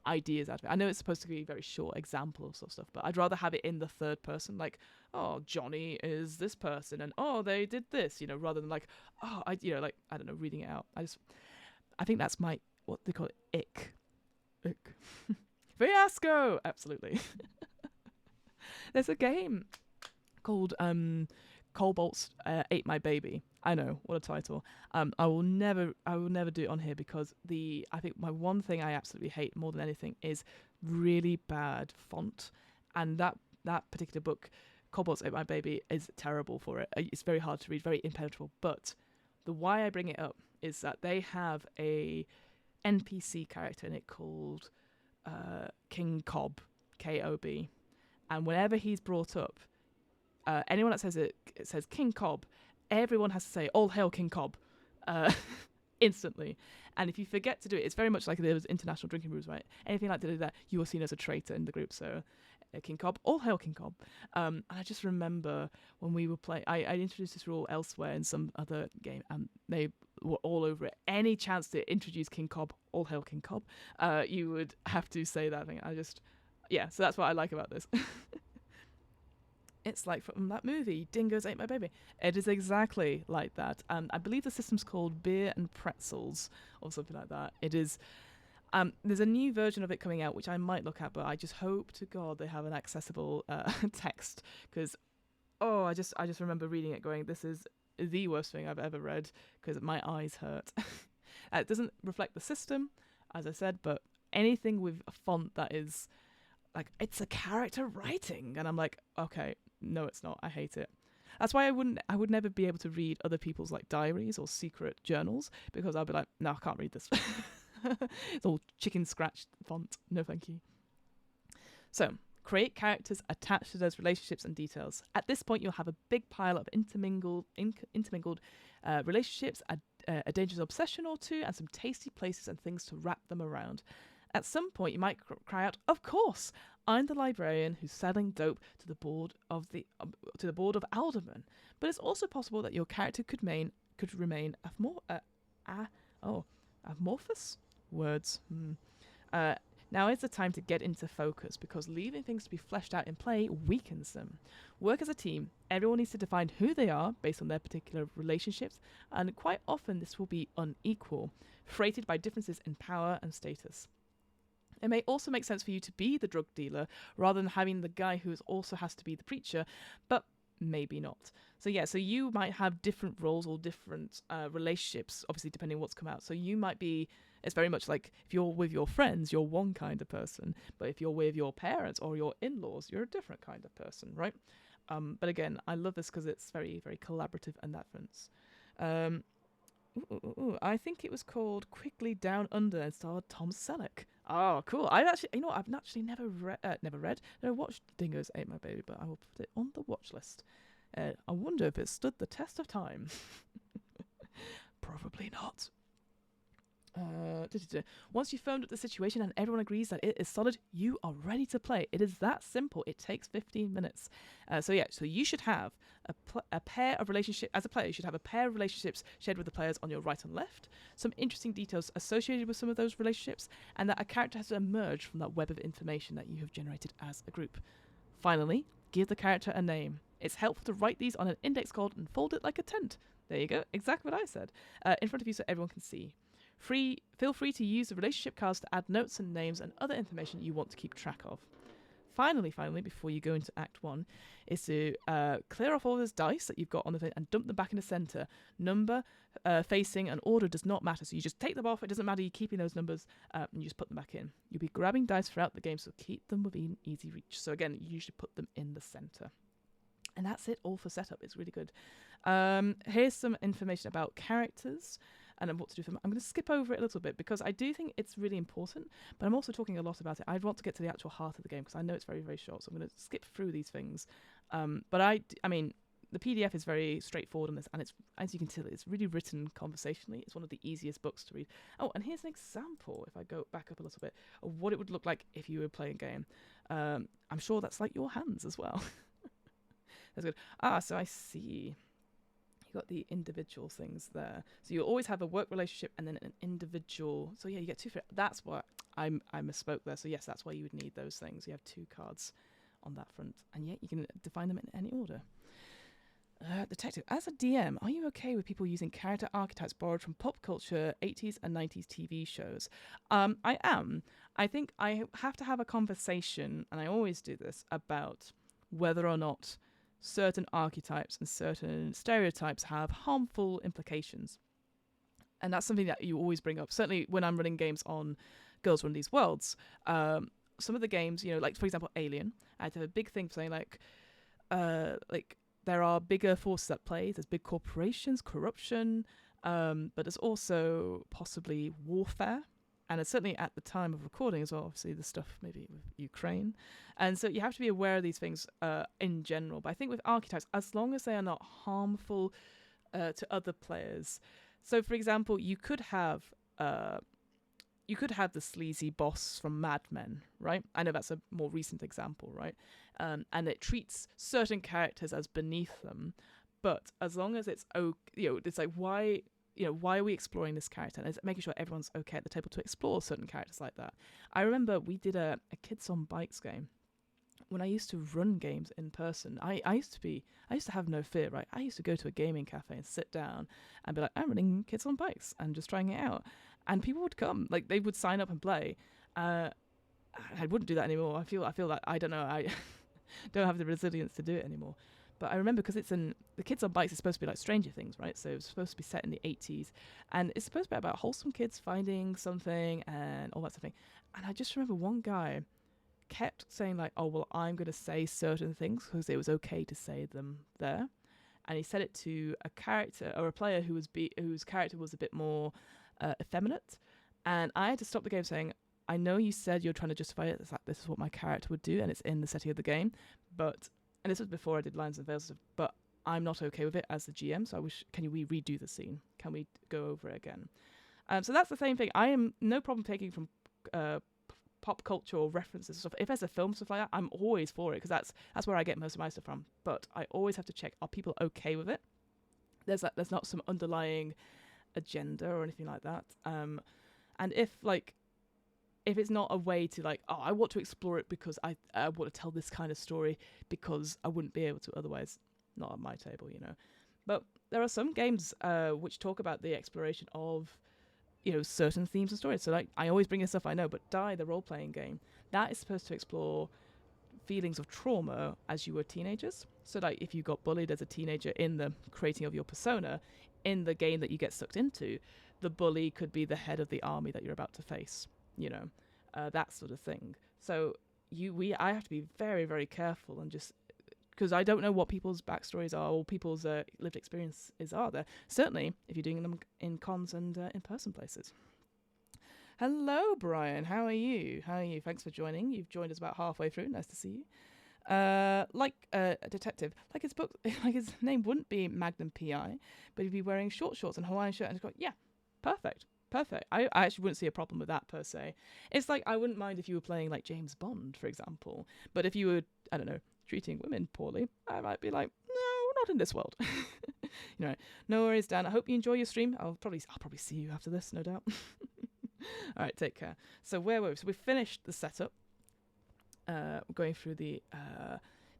ideas out of it. I know it's supposed to be a very short example of sort of stuff, but I'd rather have it in the third person, like, oh, Johnny is this person, and oh, they did this, rather than like, oh, I don't know, reading it out. I think that's my, what they call it, ick. Fiasco, absolutely. There's a game called Cobalt's Ate My Baby. I know, what a title. I will never do it on here because I think my one thing I absolutely hate more than anything is really bad font, and that particular book, Cobalt's Ate My Baby, is terrible for it. It's very hard to read, very impenetrable. But the why I bring it up is that they have a NPC character in it called King Cobb, K-O-B, and whenever he's brought up, anyone that says it says King Cobb, everyone has to say, all hail King Cobb, instantly. And if you forget to do it, it's very much like there was international drinking rules, right? Anything like that, you were seen as a traitor in the group. So King Cobb, all hail King Cobb. And I just remember when we were playing, I introduced this rule elsewhere in some other game, and they were all over it. Any chance to introduce King Cobb, all hail King Cobb, you would have to say that thing. So that's what I like about this. It's like from that movie, Dingoes Ate My Baby. It is exactly like that. I believe the system's called Beer and Pretzels or something like that. It is. There's a new version of it coming out, which I might look at, but I just hope to God they have an accessible text, because I just remember reading it going, this is the worst thing I've ever read, because my eyes hurt. It doesn't reflect the system, as I said, but anything with a font that is like, it's a character writing, and I'm like, okay, no, it's not. I hate it. That's why I would never be able to read other people's like diaries or secret journals, because I'll be like, no, I can't read this. It's all chicken scratch font. No, thank you. So create characters attached to those relationships and details. At this point, you'll have a big pile of intermingled relationships, a dangerous obsession or two, and some tasty places and things to wrap them around. At some point, you might cry out, "Of course, I'm the librarian who's selling dope to the board of aldermen." But it's also possible that your character could remain amorphous. Words. Now is the time to get into focus, because leaving things to be fleshed out in play weakens them. Work as a team. Everyone needs to define who they are based on their particular relationships, and quite often this will be unequal, freighted by differences in power and status. It may also make sense for you to be the drug dealer rather than having the guy who also has to be the preacher, but maybe not. So you might have different roles or different relationships, obviously depending on what's come out. So you might be, it's very much like if you're with your friends, you're one kind of person, but if you're with your parents or your in-laws, you're a different kind of person, right? But again, I love this because it's very, very collaborative in that sense. I think it was called Quickly Down Under and starred Tom Selleck. Oh, cool. I've actually never watched Dingoes Ate My Baby, but I will put it on the watch list. I wonder if it stood the test of time. Probably not. Once you've firmed up the situation and everyone agrees that it is solid, you are ready to play. It is that simple. It takes 15 minutes. So you should have a pair of relationships. As a player, you should have a pair of relationships shared with the players on your right and left, some interesting details associated with some of those relationships, and that a character has to emerge from that web of information that you have generated as a group. Finally, give the character a name. It's helpful to write these on an index card and fold it like a tent. There you go, exactly what I said. In front of you so everyone can see. Feel free to use the relationship cards to add notes and names and other information you want to keep track of. Finally, before you go into Act 1, is to clear off all those dice that you've got on the thing and dump them back in the centre. Number, facing, and order does not matter, so you just take them off. It doesn't matter, you're keeping those numbers, and you just put them back in. You'll be grabbing dice throughout the game, so keep them within easy reach. So again, you usually put them in the centre. And that's it all for setup. It's really good. Here's some information about characters and what to do for them. I'm going to skip over it a little bit because I do think it's really important, but I'm also talking a lot about it. I want to get to the actual heart of the game because I know it's very, very short, so I'm going to skip through these things. But I mean, the PDF is very straightforward on this, and it's, as you can tell, it's really written conversationally. It's one of the easiest books to read. Oh, and here's an example, if I go back up a little bit, of what it would look like if you were playing a game. I'm sure that's like your hands as well. That's good. So I see. You got the individual things there. So you always have a work relationship and then an individual. So yeah, you get two. That's what I misspoke there. So yes, that's why you would need those things. You have two cards on that front, and yet you can define them in any order. Detective, as a DM, are you okay with people using character archetypes borrowed from pop culture, 80s and 90s TV shows? I am. I think I have to have a conversation, and I always do this, about whether or not certain archetypes and certain stereotypes have harmful implications. And that's something that you always bring up. Certainly when I'm running games on Girls Run These Worlds, some of the games, like, for example, Alien, I had to have a big thing saying, like there are bigger forces at play. There's big corporations, corruption, but there's also possibly warfare. And it's certainly at the time of recording as well, obviously the stuff maybe with Ukraine. And so you have to be aware of these things in general. But I think with archetypes, as long as they are not harmful to other players. So, for example, you could have the sleazy boss from Mad Men, right? I know that's a more recent example, right? And it treats certain characters as beneath them. But as long as it's it's like, why are we exploring this character? And it's making sure everyone's okay at the table to explore certain characters like that. I remember we did a Kids on Bikes game. When I used to run games in person, I used to have no fear, right? I used to go to a gaming cafe and sit down and be like, I'm running Kids on Bikes and just trying it out. And people would come, like they would sign up and play. I wouldn't do that anymore. I feel like, I don't know, I don't have the resilience to do it anymore. But I remember because the Kids on Bikes is supposed to be like Stranger Things, right? So it's supposed to be set in the 80s. And it's supposed to be about wholesome kids finding something and all that sort of thing. And I just remember one guy kept saying like, oh, well, I'm going to say certain things because it was okay to say them there. And he said it to a character or a player whose character was a bit more effeminate. And I had to stop the game saying, I know you said you're trying to justify it. It's like, this is what my character would do and it's in the setting of the game. And this was before I did Lions and Veils, but I'm not okay with it as the GM, so can we redo the scene? Can we go over it again? So that's the same thing. I am no problem taking from pop culture or references and stuff. If there's a film, stuff like that, I'm always for it, because that's where I get most of my stuff from. But I always have to check, are people okay with it? There's not some underlying agenda or anything like that. And if it's not a way to like, oh, I want to explore it because I want to tell this kind of story because I wouldn't be able to otherwise, not at my table, But there are some games which talk about the exploration of, certain themes and stories. So like, I always bring in stuff I know, but Die, the role-playing game, that is supposed to explore feelings of trauma as you were teenagers. So like, if you got bullied as a teenager in the creating of your persona, in the game that you get sucked into, the bully could be the head of the army that you're about to face. That sort of thing. So I have to be very, very careful and just because I don't know what people's backstories are or people's lived experiences are there. Certainly, if you're doing them in cons and in-person places. Hello, Brian. How are you? Thanks for joining. You've joined us about halfway through. Nice to see you. Like a detective, like his name wouldn't be Magnum PI, but he'd be wearing short shorts and Hawaiian shirt and he's got, yeah, perfect. perfect. I actually wouldn't see a problem with that per se. It's like I wouldn't mind if you were playing like James Bond, for example. But if you were, I don't know, treating women poorly, I might be like, no, not in this world. No worries, Dan. I hope you enjoy your stream. I'll probably see you after this, no doubt. All right, take care. So where were we? So we finished the setup. We're going through the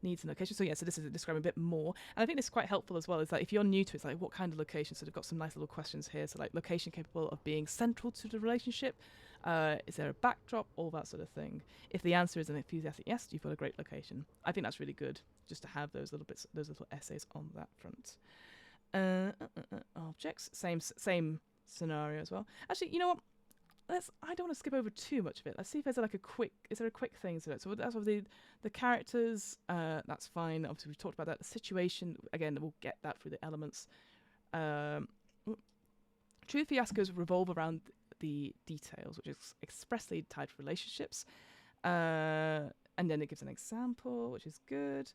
needs and locations. So yeah, so this is describing a bit more. And I think this is quite helpful as well. Is like if you're new to it, it's like what kind of location? So they've got some nice little questions here. So like location capable of being central to the relationship. Is there a backdrop? All that sort of thing. If the answer is an enthusiastic yes, you've got a great location. I think that's really good just to have those little bits, those little essays on that front. Objects, same scenario as well. Actually, you know what? I don't want to skip over too much of it. Let's see if there's like a quick thing to it. So that's obviously the characters. That's fine. Obviously we've talked about that. The situation, again, we'll get that through the elements. True fiascos revolve around the details, which is expressly tied to relationships. And then it gives an example, which is good.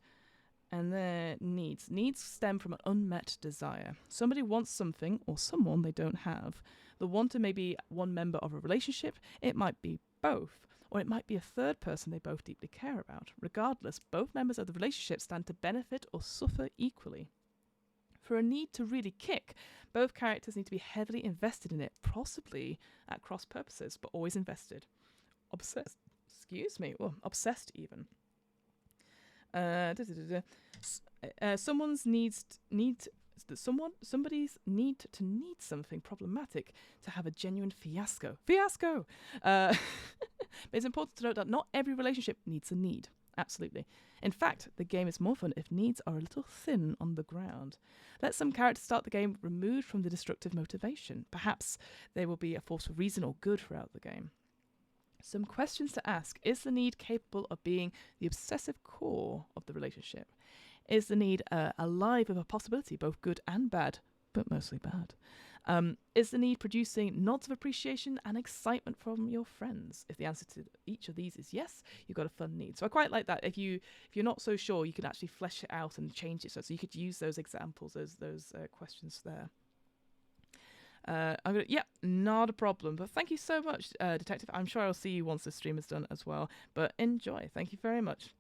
And then needs. Needs stem from an unmet desire. Somebody wants something or someone they don't have. The wanter may be one member of a relationship. It might be both. Or it might be a third person they both deeply care about. Regardless, both members of the relationship stand to benefit or suffer equally. For a need to really kick, both characters need to be heavily invested in it, possibly at cross purposes, but always invested. Obsessed even. Somebody's need to need something problematic to have a genuine fiasco. But it's important to note that not every relationship needs a need. Absolutely. In fact, the game is more fun if needs are a little thin on the ground. Let some characters start the game removed from the destructive motivation. Perhaps they will be a force for reason or good throughout the game. Some questions to ask. Is the need capable of being the obsessive core of the relationship? Is the need alive with a possibility, both good and bad, but mostly bad? Is the need producing nods of appreciation and excitement from your friends? If the answer to each of these is yes, you've got a fun need. So I quite like that. If you're not so sure, you can actually flesh it out and change it. So you could use those examples, those questions there. Not a problem. But thank you so much, Detective. I'm sure I'll see you once the stream is done as well. But enjoy. Thank you very much.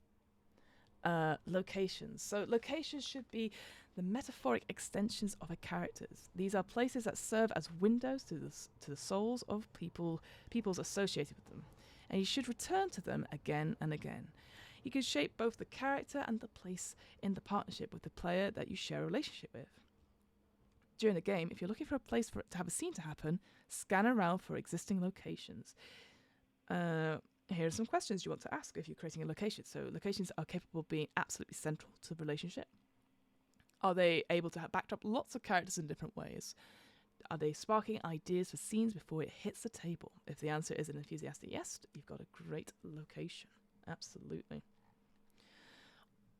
Locations. So locations should be the metaphoric extensions of a characters. These are places that serve as windows to the souls of peoples associated with them, and you should return to them again and again. You can shape both the character and the place in the partnership with the player that you share a relationship with. During the game, if you're looking for a place for it to have a scene to happen, scan around for existing locations. Here are some questions you want to ask if you're creating a location. So locations are capable of being absolutely central to the relationship. Are they able to backdrop lots of characters in different ways? Are they sparking ideas for scenes before it hits the table? If the answer is an enthusiastic yes, you've got a great location. Absolutely.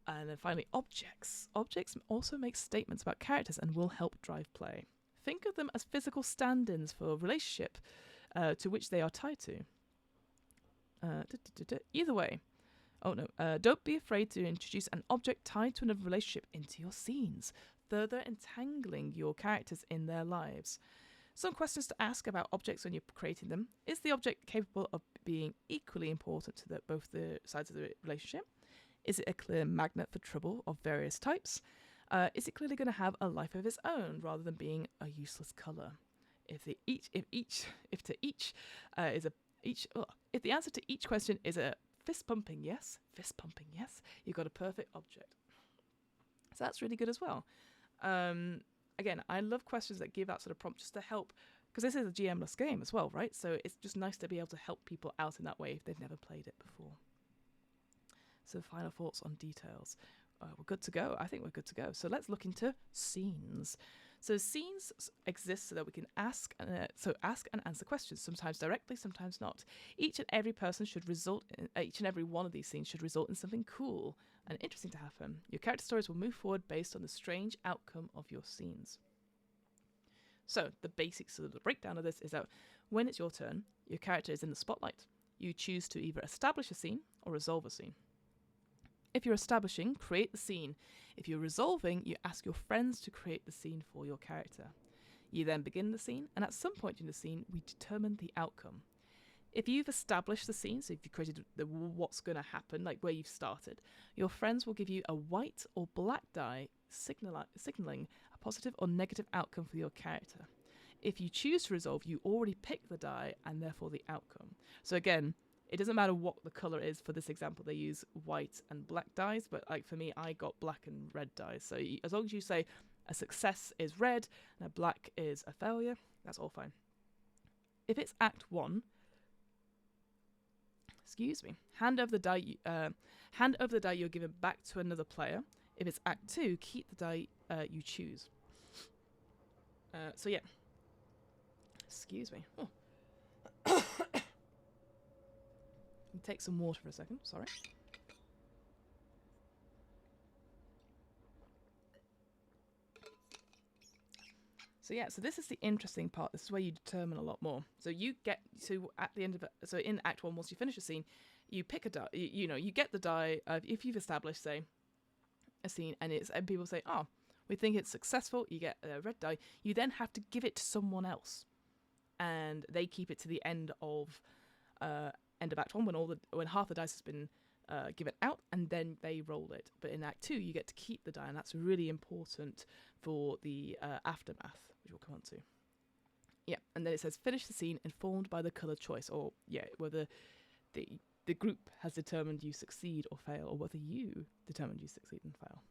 And then finally, objects. Objects also make statements about characters and will help drive play. Think of them as physical stand-ins for a relationship to which they are tied to. Either way. Don't be afraid to introduce an object tied to another relationship into your scenes, further entangling your characters in their lives. Some questions to ask about objects when you're creating them. Is the object capable of being equally important to both the sides of the relationship? Is it a clear magnet for trouble of various types? Is it clearly going to have a life of its own rather than being a useless colour? If the answer to each question is a fist pumping yes, you've got a perfect object. So that's really good as well. Again, I love questions that give that sort of prompt just to help, because this is a GM-less game as well, right? So it's just nice to be able to help people out in that way if they've never played it before. So final thoughts on details. We're good to go. I think we're good to go. So let's look into scenes. So scenes exist so that we can ask and answer questions, sometimes directly, sometimes not. Each and every one of these scenes should result in something cool and interesting to happen. Your character stories will move forward based on the strange outcome of your scenes. So the basics of the breakdown of this is that when it's your turn, your character is in the spotlight. You choose to either establish a scene or resolve a scene. If you're establishing, create the scene. If you're resolving, you ask your friends to create the scene for your character. You then begin the scene, and at some point in the scene, we determine the outcome. If you've established the scene, so if you've created what's going to happen, like where you've started, your friends will give you a white or black die signaling a positive or negative outcome for your character. If you choose to resolve, you already pick the die and therefore the outcome. So again, it doesn't matter what the color is. For this example, they use white and black dice, but like for me, I got black and red dice. So as long as you say a success is red and a black is a failure, that's all fine. If it's Act 1, hand over the die you're given back to another player. If it's Act 2, keep the die you choose. So yeah. Excuse me. Oh. Take some water for a second. Sorry. So yeah, so this is the interesting part. This is where you determine a lot more. So you get to at the end of it. So in Act 1, once you finish a scene, you pick a die. You get the die. If you've established, say, a scene, and people say, "Oh, we think it's successful." You get a red die. You then have to give it to someone else, and they keep it to the end of Act 1 when half the dice has been given out, and then they roll it. But in Act 2, you get to keep the die, and that's really important for the aftermath, which we'll come on to. Yeah, and then it says finish the scene informed by the colour choice, or whether the group has determined you succeed or fail, or whether you determined you succeed and fail.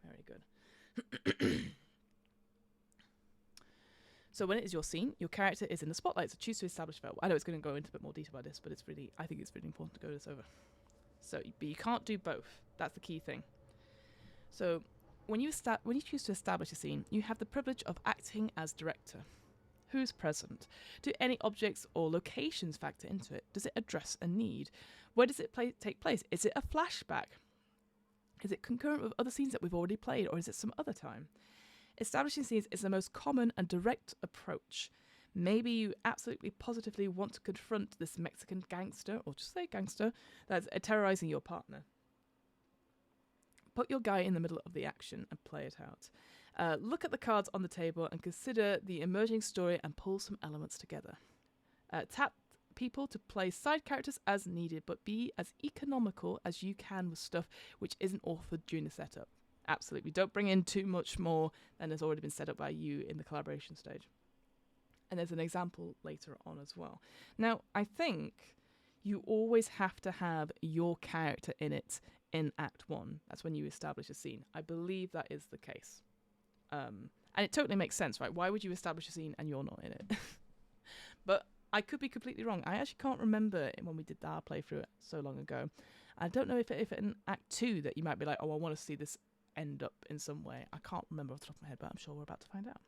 Very good. So when it is your scene, your character is in the spotlight, so choose to establish fail. I know it's going to go into a bit more detail about this, but I think it's really important to go this over. So, but you can't do both. That's the key thing. So when you choose to establish a scene, you have the privilege of acting as director. Who's present? Do any objects or locations factor into it? Does it address a need? Where does it take place? Is it a flashback? Is it concurrent with other scenes that we've already played, or is it some other time? Establishing scenes is the most common and direct approach. Maybe you absolutely positively want to confront this Mexican gangster, or just say gangster, that's terrorizing your partner. Put your guy in the middle of the action and play it out. Look at the cards on the table and consider the emerging story and pull some elements together. Tap people to play side characters as needed, but be as economical as you can with stuff which isn't authored during the setup. Absolutely. Don't bring in too much more than has already been set up by you in the collaboration stage. And there's an example later on as well. Now, I think you always have to have your character in it in Act 1. That's when you establish a scene. I believe that is the case. And it totally makes sense, right? Why would you establish a scene and you're not in it? But I could be completely wrong. I actually can't remember when we did our playthrough so long ago. I don't know if in Act 2 that you might be like, oh, I want to see this end up in some way. I can't remember off the top of my head, but I'm sure we're about to find out.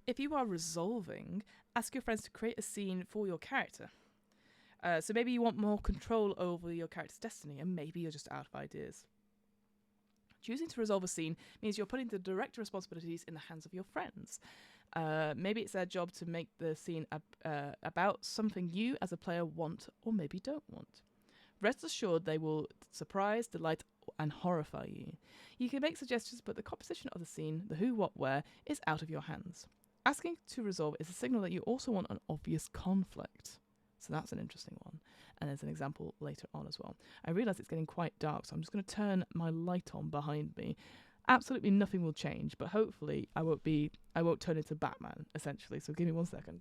If you are resolving, ask your friends to create a scene for your character. So maybe you want more control over your character's destiny, and maybe you're just out of ideas. Choosing to resolve a scene means you're putting the direct responsibilities in the hands of your friends. Maybe it's their job to make the scene about something you as a player want or maybe don't want. Rest assured they will surprise, delight, and horrify you. You can make suggestions, but the composition of the scene, the who, what, where, is out of your hands. Asking to resolve is a signal that you also want an obvious conflict. So that's an interesting one. And there's an example later on as well. I realise it's getting quite dark, so I'm just going to turn my light on behind me. Absolutely nothing will change, but hopefully I won't turn into Batman, essentially. So give me 1 second.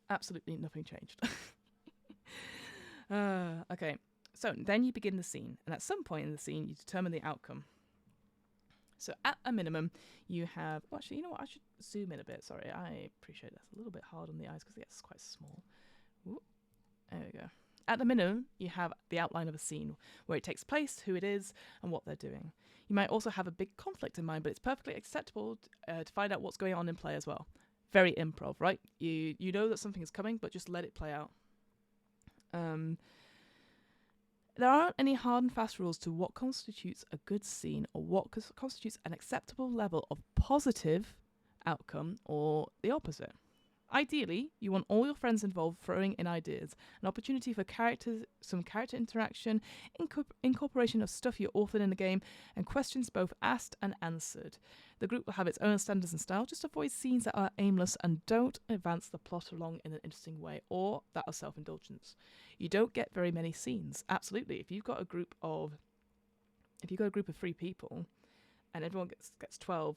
Absolutely nothing changed. Okay, so then you begin the scene, and at some point in the scene, you determine the outcome. So at a minimum, you have... Well, actually, you know what? I should zoom in a bit. Sorry, I appreciate that's a little bit hard on the eyes because it's quite small. Ooh, there we go. At the minimum, you have the outline of a scene, where it takes place, who it is, and what they're doing. You might also have a big conflict in mind, but it's perfectly acceptable to find out what's going on in play as well. Very improv, right? You know that something is coming, but just let it play out. There aren't any hard and fast rules to what constitutes a good scene or what constitutes an acceptable level of positive outcome or the opposite. Ideally, you want all your friends involved throwing in ideas, an opportunity for some character interaction, incorporation of stuff you authored in the game, and questions both asked and answered. The group will have its own standards and style. Just avoid scenes that are aimless and don't advance the plot along in an interesting way, or that are self-indulgence. You don't get very many scenes. Absolutely. If you've got a group of 3 people, and everyone gets 12,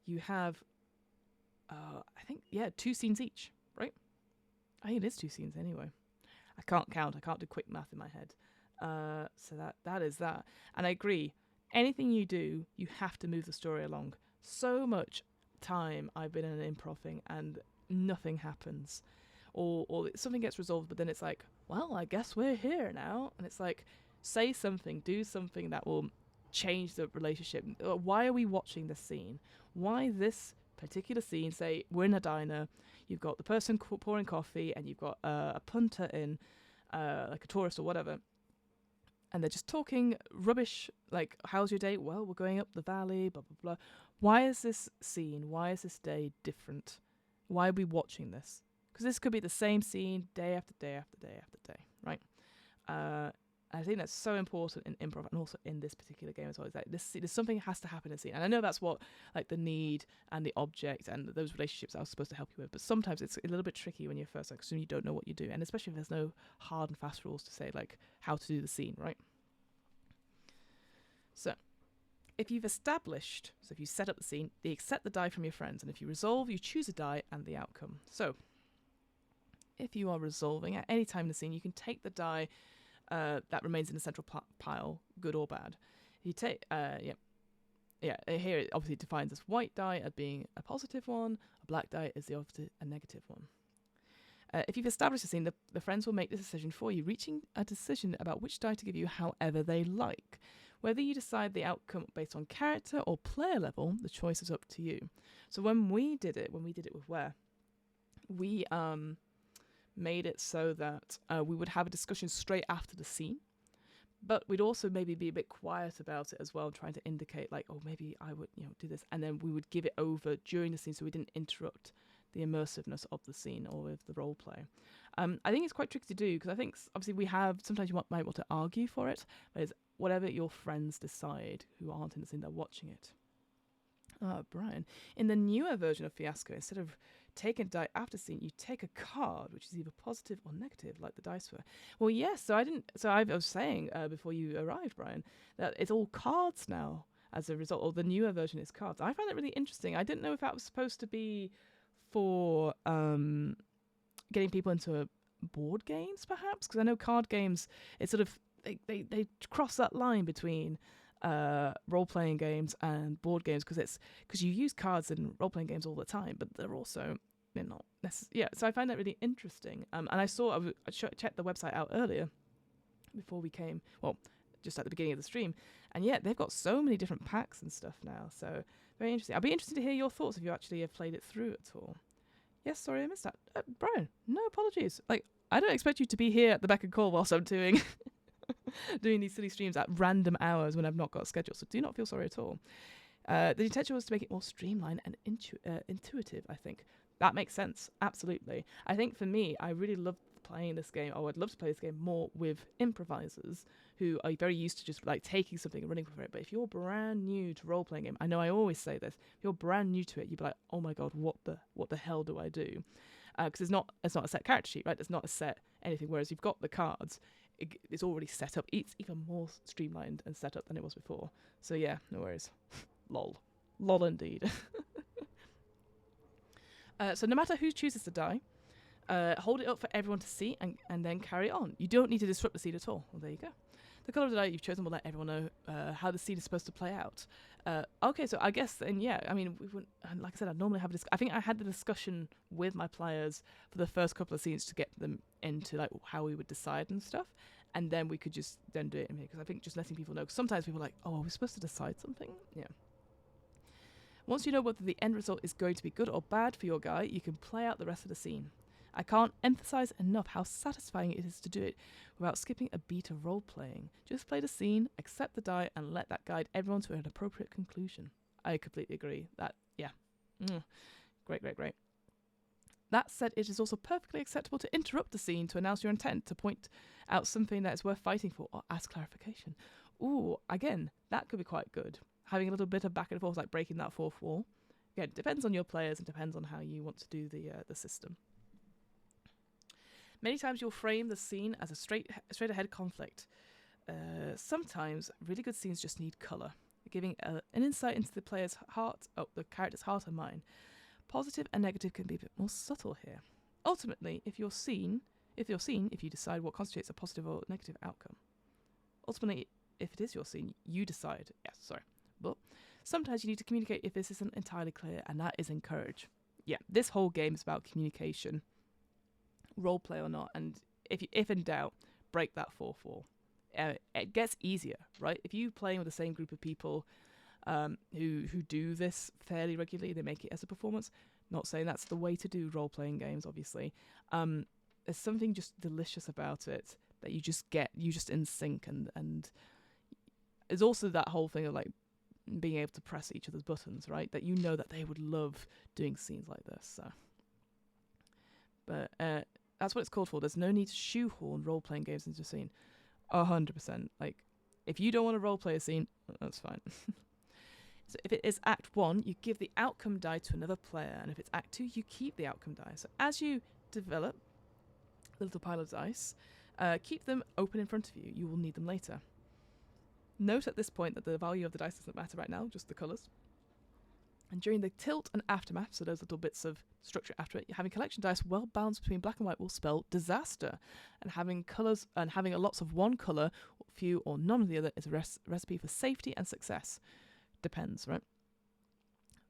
you have, I think, 2 scenes each, right? I think it is 2 scenes anyway. I can't count. I can't do quick math in my head. So that is that. And I agree. Anything you do, you have to move the story along. So much time I've been in an improv thing and nothing happens. Or something gets resolved, but then it's like, well, I guess we're here now. And it's like, say something, do something that will change the relationship. Why are we watching this scene? Why this particular scene? Say we're in a diner, you've got the person pouring coffee, and you've got a punter in, like a tourist or whatever, and they're just talking rubbish, like, how's your day? Well, we're going up the valley, blah, blah, blah. Why is this scene, why is this day different? Why are we watching this? Because this could be the same scene day after day after day after day, right? I think that's so important in improv, and also in this particular game as well. Is that there's something that has to happen in a scene, and I know that's what, like, the need and the object and those relationships are supposed to help you with. But sometimes it's a little bit tricky when you're first, like, assuming you don't know what you do, and especially if there's no hard and fast rules to say, like, how to do the scene, right? So, if you've established, so if you set up the scene, you accept the die from your friends, and if you resolve, you choose a die and the outcome. So, if you are resolving at any time in the scene, you can take the die that remains in the central pile, good or bad. You take, here it obviously defines this white die as being a positive one, a black die is the opposite, a negative one. If you've established a scene, the friends will make this decision for you, reaching a decision about which die to give you however they like. Whether you decide the outcome based on character or player level, the choice is up to you. So when we did it with Where, we made it so that we would have a discussion straight after the scene, but we'd also maybe be a bit quiet about it as well, trying to indicate, like, oh, maybe I would, do this, and then we would give it over during the scene so we didn't interrupt the immersiveness of the scene or with the role play. I think it's quite tricky to do, because I think obviously sometimes you might want to argue for it, but it's whatever your friends decide who aren't in the scene, they're watching it. Brian, in the newer version of Fiasco, instead of taking a die after scene, you take a card, which is either positive or negative, like the dice were. Well, yes, I was saying before you arrived, Brian, that it's all cards now as a result, or the newer version is cards. I found it really interesting. I didn't know if that was supposed to be for getting people into board games, perhaps, because I know card games, it's sort of, they cross that line between role-playing games and board games, because you use cards in role-playing games all the time, but they're not necessarily, so I find that really interesting. And I checked the website out earlier before we came, well, just at the beginning of the stream, and they've got so many different packs and stuff now, so very interesting. I'll be interested to hear your thoughts if you actually have played it through at all. Yes, sorry, I missed that. Brian, no apologies. Like, I don't expect you to be here at the beck and call whilst I'm doing these silly streams at random hours when I've not got a schedule, so do not feel sorry at all. The intention was to make it more streamlined and intuitive, I think. That makes sense, absolutely. I think for me, I really love playing this game, or I'd love to play this game more with improvisers who are very used to just, like, taking something and running with it. But if you're brand new to role-playing game, I know I always say this, if you're brand new to it, you'd be like, oh my god, what the hell do I do? Because it's not a set character sheet, right? It's not a set anything, whereas you've got the cards, it's already set up. It's even more streamlined and set up than it was before. So yeah, no worries. Lol indeed. So no matter who chooses to die, hold it up for everyone to see and then carry on. You don't need to disrupt the scene at all. Well, there you go. The colour of the die you've chosen will let everyone know how the scene is supposed to play out. Okay, so I guess then, I mean, we wouldn't, like I said, I'd normally have I think I had the discussion with my players for the first couple of scenes to get them into, like, how we would decide and stuff, and then we could just then do it in here, because I think just letting people know, because sometimes people are like, oh, are we supposed to decide something? Yeah. Once you know whether the end result is going to be good or bad for your guy, you can play out the rest of the scene. I can't emphasize enough how satisfying it is to do it without skipping a beat of role-playing. Just play the scene, accept the die, and let that guide everyone to an appropriate conclusion. I completely agree. That, yeah. Great. That said, it is also perfectly acceptable to interrupt the scene to announce your intent, to point out something that is worth fighting for, or ask clarification. Ooh, again, that could be quite good. Having a little bit of back and forth, like breaking that fourth wall. Again, it depends on your players and depends on how you want to do the system. Many times you'll frame the scene as a straight ahead conflict. Sometimes really good scenes just need colour, giving an insight into the player's heart, the character's heart and mind. Positive and negative can be a bit more subtle here. Ultimately, if you decide what constitutes a positive or negative outcome. Ultimately, if it is your scene, you decide. Yes, sorry. But sometimes you need to communicate if this isn't entirely clear, and that is encouraged. Yeah, this whole game is about communication, roleplay or not, and if in doubt, break that fourth wall. It gets easier, right? If you're playing with the same group of people who do this fairly regularly, they make it as a performance. Not saying that's the way to do role-playing games, obviously. There's something just delicious about it that you just in sync, and there's also that whole thing of like being able to press each other's buttons, right? That you know that they would love doing scenes like this. So, but that's what it's called for. There's no need to shoehorn role-playing games into a scene. 100%. Like, if you don't want to role-play a scene, that's fine. So if it is Act 1, you give the outcome die to another player, and if it's Act 2, you keep the outcome die. So as you develop the little pile of dice, keep them open in front of you. You will need them later. Note at this point that the value of the dice doesn't matter right now, just the colours. And during the tilt and aftermath, so those little bits of structure after it, having collection dice well balanced between black and white will spell disaster. And having colours and having lots of one colour, few or none of the other, is a recipe for safety and success. Depends, right?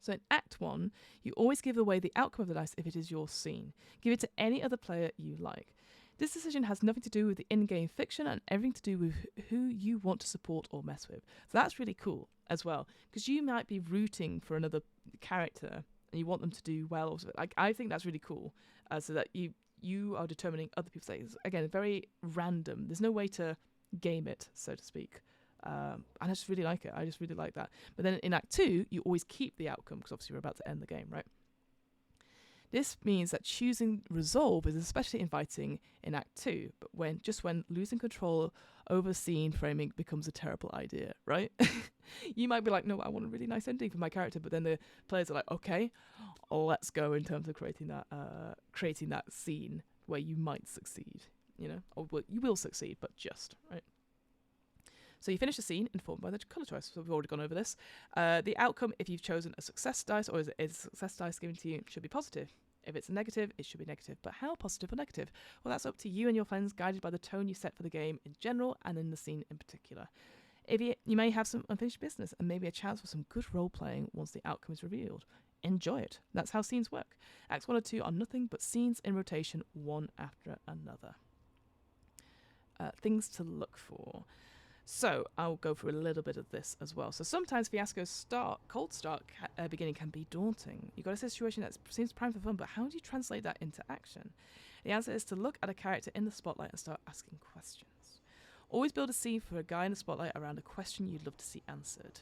So in Act 1, you always give away the outcome of the dice if it is your scene. Give it to any other player you like. This decision has nothing to do with the in-game fiction and everything to do with who you want to support or mess with. So that's really cool as well, because you might be rooting for another character and you want them to do well. Like, I think that's really cool, so that you are determining other people's things. Again, very random. There's no way to game it, so to speak. And I just really like it. I just really like that. But then in Act 2, you always keep the outcome, because obviously we're about to end the game, right? This means that choosing resolve is especially inviting in Act 2, but when losing control over scene framing becomes a terrible idea, right? You might be like, no, I want a really nice ending for my character, but then the players are like, okay, let's go in terms of creating that scene where you might succeed, or well, you will succeed, but just, right? So you finish the scene informed by the colour choice. So we've already gone over this. The outcome, if you've chosen a success dice or is a success dice given to you, should be positive. If it's negative, it should be negative. But how positive or negative? Well, that's up to you and your friends, guided by the tone you set for the game in general and in the scene in particular. If you may have some unfinished business and maybe a chance for some good role-playing once the outcome is revealed. Enjoy it. That's how scenes work. Acts 1 and 2 are nothing but scenes in rotation, one after another. Things to look for. So I'll go through a little bit of this as well. So sometimes Fiasco's cold start beginning can be daunting. You've got a situation that seems prime for fun, but how do you translate that into action? The answer is to look at a character in the spotlight and start asking questions. Always build a scene for a guy in the spotlight around a question you'd love to see answered.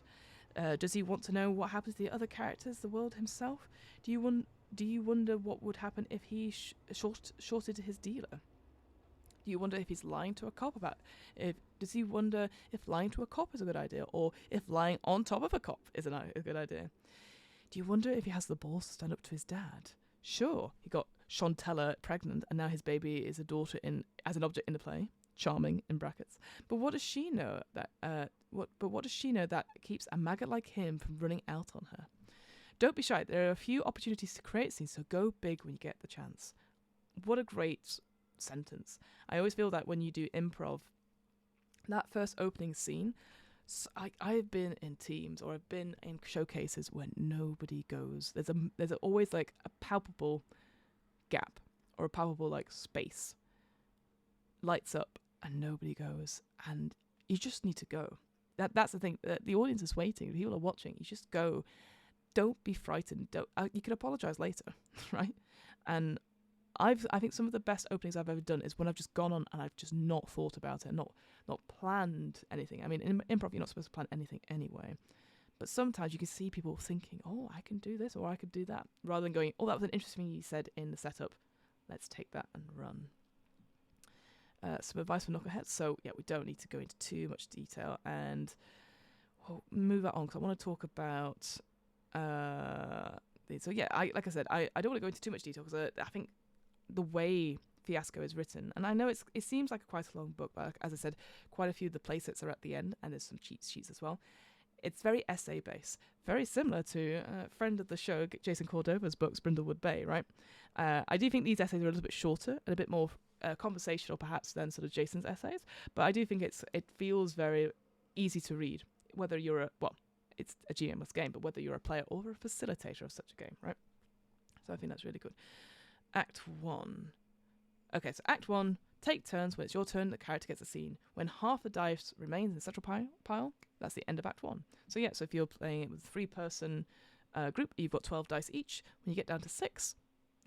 Does he want to know what happens to the other characters, the world himself? Do you wonder what would happen if he shorted his dealer? Do you wonder if he's lying to a cop about it? Does he wonder if lying to a cop is a good idea, or if lying on top of a cop is a good idea? Do you wonder if he has the balls to stand up to his dad? Sure, he got Chantella pregnant, and now his baby is a daughter as an object in the play. Charming in brackets. But what does she know that keeps a maggot like him from running out on her? Don't be shy. There are a few opportunities to create scenes, so go big when you get the chance. What a great sentence. I always feel that when you do improv, that first opening scene, I've been in teams or I've been in showcases where nobody goes. There's always like a palpable gap or a palpable like space. Lights up and nobody goes, and you just need to go. That's the thing. The audience is waiting. People are watching. You just go. Don't be frightened. You can apologize later, right? And I think some of the best openings I've ever done is when I've just gone on and I've just not thought about it, not planned anything. I mean, in improv, you're not supposed to plan anything anyway. But sometimes you can see people thinking, oh, I can do this or I could do that, rather than going, oh, that was an interesting thing you said in the setup. Let's take that and run. Some advice for knuckleheads. So, yeah, we don't need to go into too much detail, and we'll move that on because I want to talk about... so, yeah, like I said, I don't want to go into too much detail because I think the way Fiasco is written, and I know it seems like quite a long book, but as I said, quite a few of the playsets are at the end, and there's some cheat sheets as well. It's very essay-based, very similar to a friend of the show, Jason Cordova's books, Brindlewood Bay, right? I do think these essays are a little bit shorter and a bit more conversational, perhaps, than sort of Jason's essays, but I do think it feels very easy to read, whether you're it's a GM-less game, but whether you're a player or a facilitator of such a game, right? So I think that's really good. Act 1. Okay, so Act 1, take turns. When it's your turn, the character gets a scene. When half the dice remains in the central pile, that's the end of Act 1. So yeah, so if you're playing it with a 3-person group, you've got 12 dice each. When you get down to 6,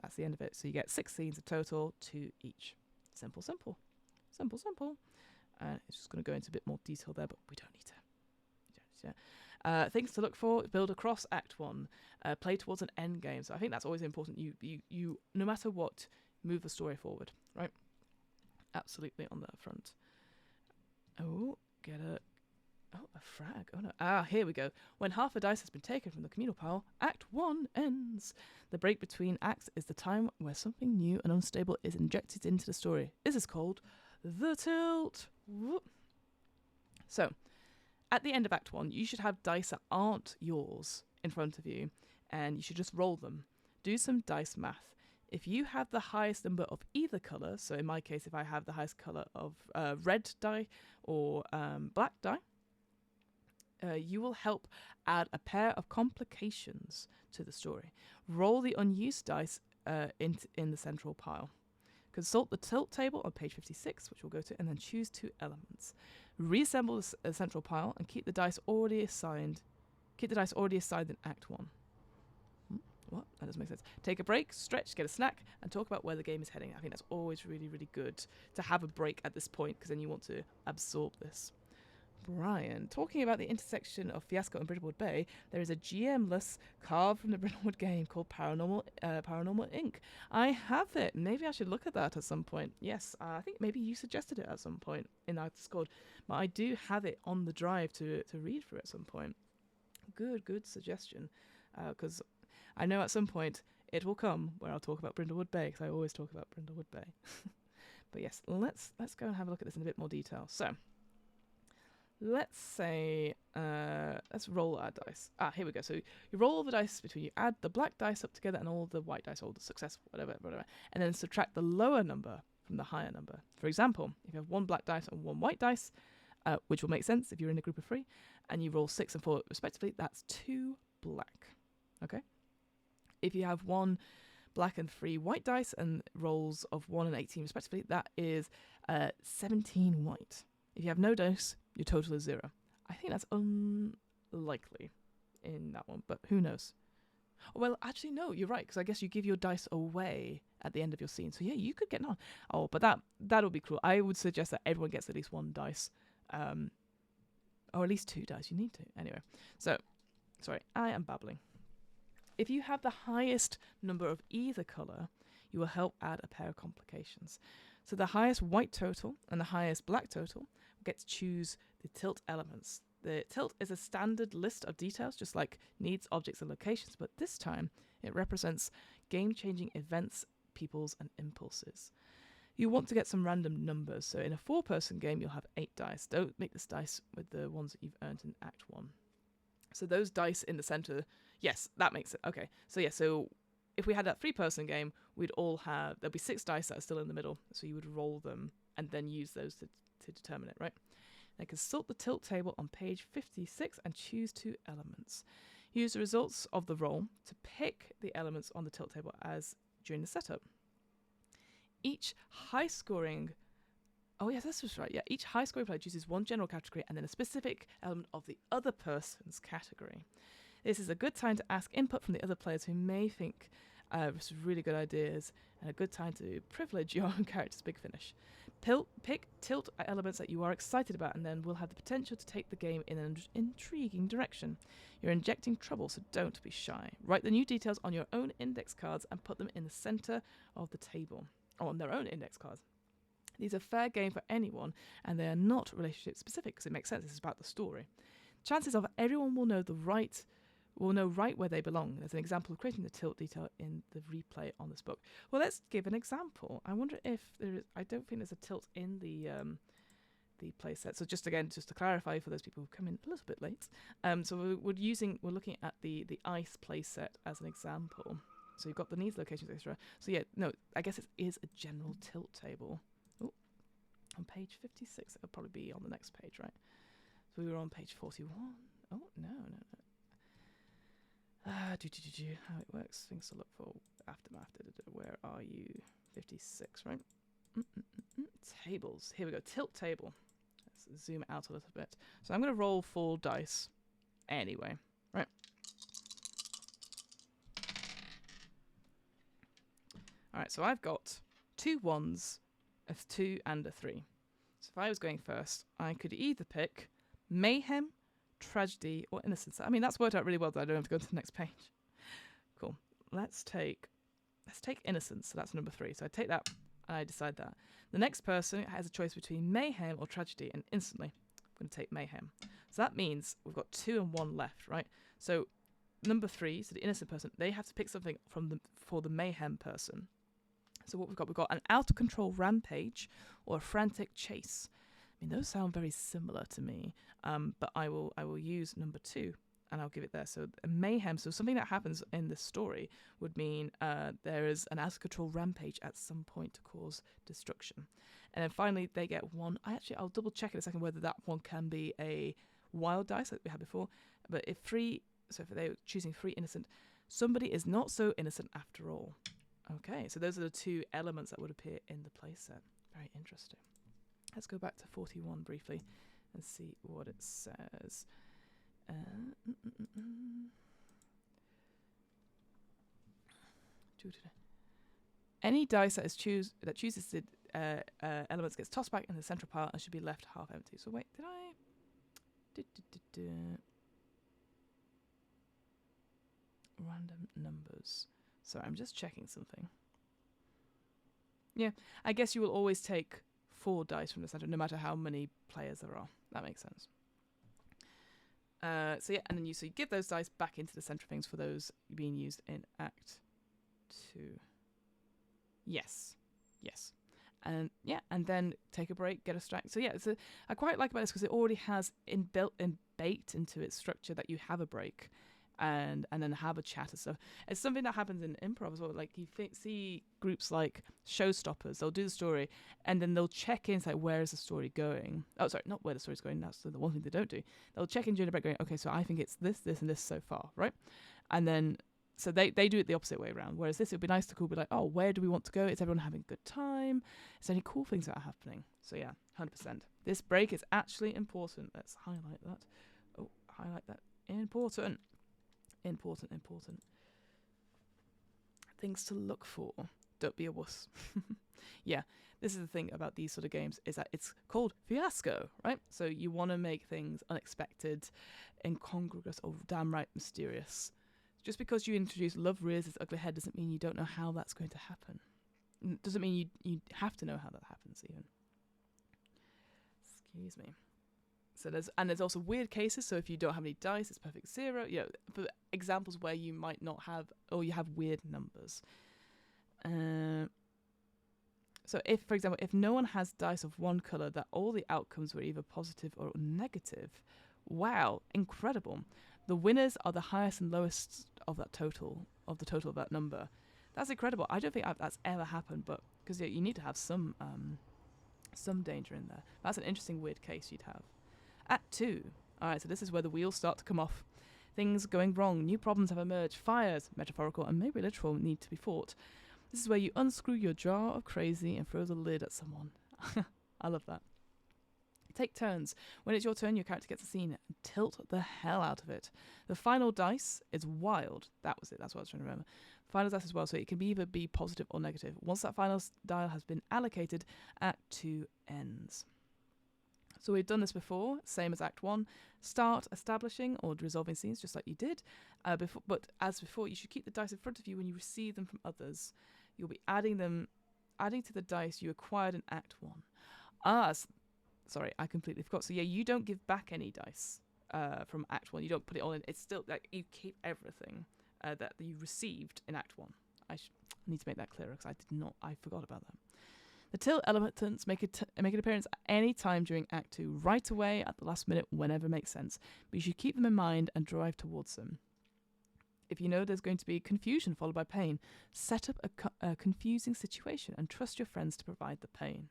that's the end of it. So you get 6 scenes in total, 2 each. Simple, simple. Simple, simple. It's just going to go into a bit more detail there, but we don't need to. Things to look for: build across Act 1. Play towards an end game. So I think that's always important. You no matter what, move the story forward, right? Absolutely on that front. Oh, a frag. Oh no. Here we go. When half the dice has been taken from the communal pile, Act 1 ends. The break between acts is the time where something new and unstable is injected into the story. This is called the tilt. Whoop. So, at the end of Act 1, you should have dice that aren't yours in front of you, and you should just roll them. Do some dice math. If you have the highest number of either colour, so in my case, if I have the highest colour of red die or black die, you will help add a pair of complications to the story. Roll the unused dice in the central pile. Consult the tilt table on page 56, which we'll go to, and then choose 2 elements. Reassemble the central pile and keep the dice already assigned. Keep the dice already assigned in Act 1. What? That doesn't make sense. Take a break, stretch, get a snack, and talk about where the game is heading. I think that's always really, really good to have a break at this point, because then you want to absorb this. Brian, talking about the intersection of Fiasco and Brindlewood Bay, there is a GM-less carved from the Brindlewood game called Paranormal Inc. I have it. Maybe I should look at that at some point. Yes, I think maybe you suggested it at some point in our Discord, but I do have it on the drive to read through at some point. Good suggestion, because I know at some point it will come where I'll talk about Brindlewood Bay, because I always talk about Brindlewood Bay. But yes, let's go and have a look at this in a bit more detail. So, let's say, let's roll our dice. Here we go. So you roll all the dice between you, add the black dice up together and all the white dice, all the successful, whatever, and then subtract the lower number from the higher number. For example, if you have 1 black dice and 1 white dice, which will make sense if you're in a group of 3, and you roll 6 and 4 respectively, that's 2 black. Okay? If you have 1 black and 3 white dice and rolls of 1 and 18 respectively, that is 17 white. If you have no dice, your total is 0. I think that's unlikely in that one, but who knows? Well, actually, no, you're right, because I guess you give your dice away at the end of your scene. So yeah, you could get none. Oh, but that would be cruel. I would suggest that everyone gets at least 1 dice. Or at least 2 dice. You need to. Anyway, so, sorry, I am babbling. If you have the highest number of either colour, you will help add a pair of complications. So the highest white total and the highest black total get to choose the tilt elements. The tilt is a standard list of details, just like needs, objects, and locations, but this time it represents game-changing events, peoples, and impulses. You want to get some random numbers, so in a 4-person game you'll have 8 dice. Don't make this dice with the ones that you've earned in Act 1. So those dice in the centre, yes, that makes it. Okay, so yeah, so if we had that 3-person game, there'll be 6 dice that are still in the middle, so you would roll them and then use those to determine it, right? Then consult the tilt table on page 56 and choose 2 elements. Use the results of the roll to pick the elements on the tilt table as during the setup. Each high-scoring player chooses 1 general category and then a specific element of the other person's category. This is a good time to ask input from the other players who may think Some really good ideas and a good time to privilege your own character's big finish. Pick tilt elements that you are excited about and then will have the potential to take the game in an intriguing direction. You're injecting trouble, so don't be shy. Write the new details on your own index cards and put them in the center of the table, or on their own index cards. These are fair game for anyone, and they are not relationship specific because it makes sense. This is about the story. Chances of everyone will know right where they belong. There's an example of creating the tilt detail in the replay on this book. Well, let's give an example. I wonder if there is. I don't think there's a tilt in the playset. So just to clarify for those people who come in a little bit late. So we're looking at the ice playset as an example. So you've got the needs, locations, etc. So yeah, no, I guess it is a general tilt table. Oh, on page 56, it'll probably be on the next page, right? So we were on page 41. Oh no. How it works, things to look for, aftermath, where are you? 56, right? Tables, here we go, tilt table. Let's zoom out a little bit. So I'm going to roll 4 dice anyway, right? Alright, so I've got 2 1s, a 2 and a 3. So if I was going first, I could either pick mayhem, tragedy, or innocence. I mean, that's worked out really well that I don't have to go to the next page. Cool. Let's take innocence. So that's number 3. So I take that and I decide that. The next person has a choice between mayhem or tragedy, and instantly I'm going to take mayhem. So that means we've got 2 and 1 left, right? So number 3, so the innocent person, they have to pick something for the mayhem person. So what we've got an out of control rampage or a frantic chase. I mean, those sound very similar to me, but I will use number 2 and I'll give it there. So mayhem, so something that happens in the story would mean there is an out of control rampage at some point to cause destruction. And then finally they get 1. I'll double check in a second whether that one can be a wild dice like we had before. But if they're choosing 3 innocent, somebody is not so innocent after all. Okay, so those are the 2 elements that would appear in the playset. Very interesting. Let's go back to 41 briefly and see what it says. Any dice that chooses the elements gets tossed back in the central pile and should be left half empty. So wait, did I? Random numbers. Sorry, I'm just checking something. Yeah, I guess you will always take 4 dice from the center, no matter how many players there are. That makes sense. So yeah, and then you give those dice back into the center of things for those being used in Act 2. Yes. And yeah, and then take a break, get a strike. So yeah, I quite like about this because it already has baked into its structure that you have a break. And then have a chat and stuff. It's something that happens in improv as well. Like you see groups like Showstoppers, they'll do the story and then they'll check in, like, where is the story going? Oh, sorry, not where the story's going. That's the one thing they don't do. They'll check in during the break going, okay, so I think it's this, and this so far, right? And then, so they do it the opposite way around. Whereas this, it would be nice to be like, oh, where do we want to go? Is everyone having a good time? Is there any cool things that are happening? So yeah, 100%. This break is actually important. Let's highlight that. Oh, highlight that. Important. Things to look for. Don't be a wuss. Yeah, this is the thing about these sort of games, is that it's called Fiasco, right? So you want to make things unexpected, incongruous, or damn right mysterious. Just because you introduce love rears its ugly head doesn't mean you don't know how that's going to happen. Doesn't mean you have to know how that happens even. Excuse me. So there's also weird cases. So if you don't have any dice, it's perfect 0. You know, for examples where you might not have, or you have weird numbers. So if, for example, if no one has dice of one color, that all the outcomes were either positive or negative. Wow, incredible! The winners are the highest and lowest of the total of that number. That's incredible. I don't think that's ever happened, but because you need to have some danger in there. That's an interesting weird case you'd have. Act 2. Alright, so this is where the wheels start to come off. Things going wrong, new problems have emerged, fires, metaphorical and maybe literal, need to be fought. This is where you unscrew your jar of crazy and throw the lid at someone. I love that. Take turns. When it's your turn, your character gets a scene and tilt the hell out of it. The final dice is wild. That was it, that's what I was trying to remember. final dice as well, so it can either be positive or negative. Once that final dial has been allocated, Act 2 ends. So we've done this before, same as Act 1. Start establishing or resolving scenes, just like you did. But as before, you should keep the dice in front of you when you receive them from others. You'll be adding to the dice you acquired in Act 1. Sorry, I completely forgot. So yeah, you don't give back any dice from Act 1. You don't put it all in. It's still like you keep everything that you received in Act 1. I need to make that clearer because I forgot about that. The tilt elements make an appearance at any time during Act 2, right away, at the last minute, whenever makes sense. But you should keep them in mind and drive towards them. If you know there's going to be confusion followed by pain, set up a confusing situation and trust your friends to provide the pain.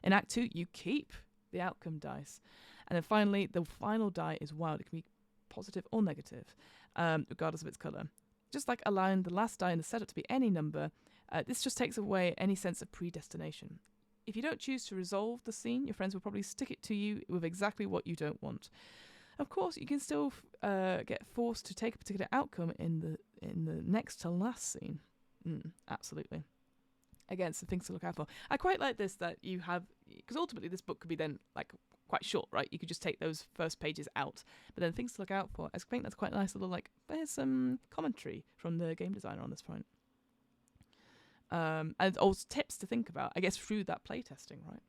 In Act 2, you keep the outcome dice. And then finally, the final die is wild. It can be positive or negative, regardless of its colour. Just like allowing the last die in the setup to be any number, this just takes away any sense of predestination. If you don't choose to resolve the scene, your friends will probably stick it to you with exactly what you don't want. Of course, you can still get forced to take a particular outcome in the next to last scene. Absolutely. Again, some things to look out for. I quite like this that you have, because ultimately this book could be then like quite short, right? You could just take those first pages out, but then things to look out for. I think that's quite a nice little there's some commentary from the game designer on this point. And also tips to think about, I guess, through that playtesting, right?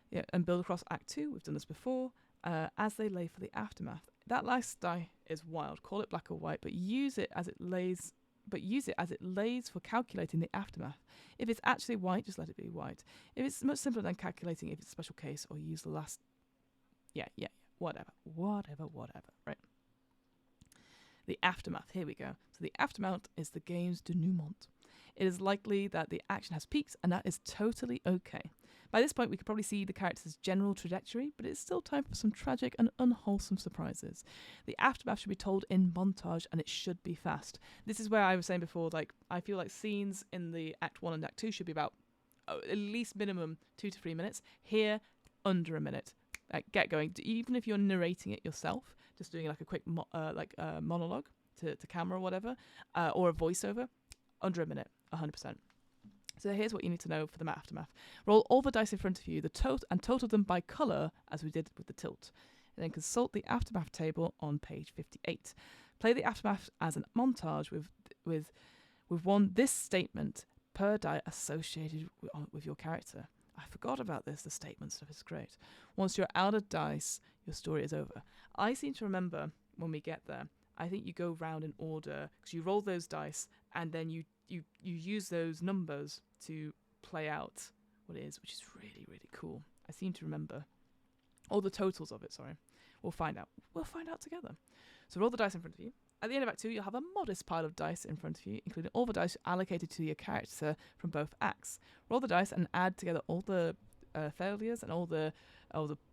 Yeah, and build across Act 2. We've done this before. As they lay for the aftermath. That last die is wild. Call it black or white, but use it as it lays for calculating the aftermath. If it's actually white, just let it be white. If it's much simpler than calculating if it's a special case, or use the last... whatever, right? The aftermath, here we go. So the aftermath is the game's denouement. It is likely that the action has peaked, and that is totally okay. By this point, we could probably see the character's general trajectory, but it's still time for some tragic and unwholesome surprises. The aftermath should be told in montage, and it should be fast. This is where I was saying before, I feel like scenes in the Act 1 and Act 2 should be about at least minimum 2 to 3 minutes. Here, under a minute. Get going. Even if you're narrating it yourself, just doing like a quick monologue to camera or whatever, or a voiceover, under a minute, 100%. So here's what you need to know for the aftermath. Roll all the dice in front of you, and total them by colour, as we did with the tilt. And then consult the aftermath table on page 58. Play the aftermath as a montage with this statement per die associated with your character. I forgot about this. The statement stuff is great. Once you're out of dice, your story is over. I seem to remember when we get there, I think you go round in order because you roll those dice and then you use those numbers to play out what it is, which is really, really cool. I seem to remember. All the totals of it, sorry. We'll find out. We'll find out together. So roll the dice in front of you. At the end of Act 2, you'll have a modest pile of dice in front of you, including all the dice allocated to your character from both acts. Roll the dice and add together all the failures and all the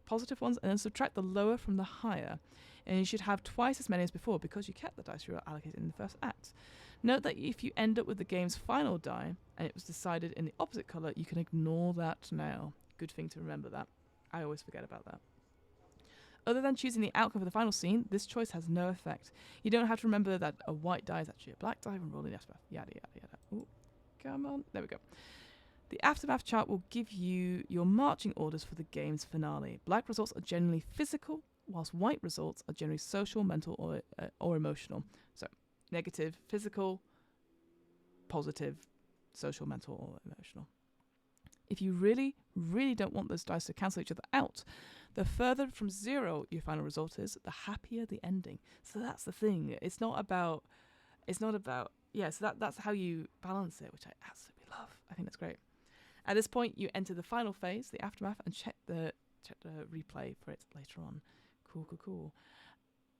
positive ones, and then subtract the lower from the higher. And you should have twice as many as before because you kept the dice you were allocated in the first act. Note that if you end up with the game's final die and it was decided in the opposite colour, you can ignore that now. Good thing to remember that. I always forget about that. Other than choosing the outcome for the final scene, this choice has no effect. You don't have to remember that a white die is actually a black die when rolling the aftermath. Yada, yada, yada. Ooh, come on. There we go. The aftermath chart will give you your marching orders for the game's finale. Black results are generally physical, whilst white results are generally social, mental, or emotional. So, negative, physical, positive, social, mental, or emotional. If you really, really don't want those dice to cancel each other out, the further from zero your final result is, the happier the ending. So that's the thing. It's not about, so that's how you balance it, which I absolutely love. I think that's great. At this point, you enter the final phase, the aftermath, and check the replay for it later on. Cool.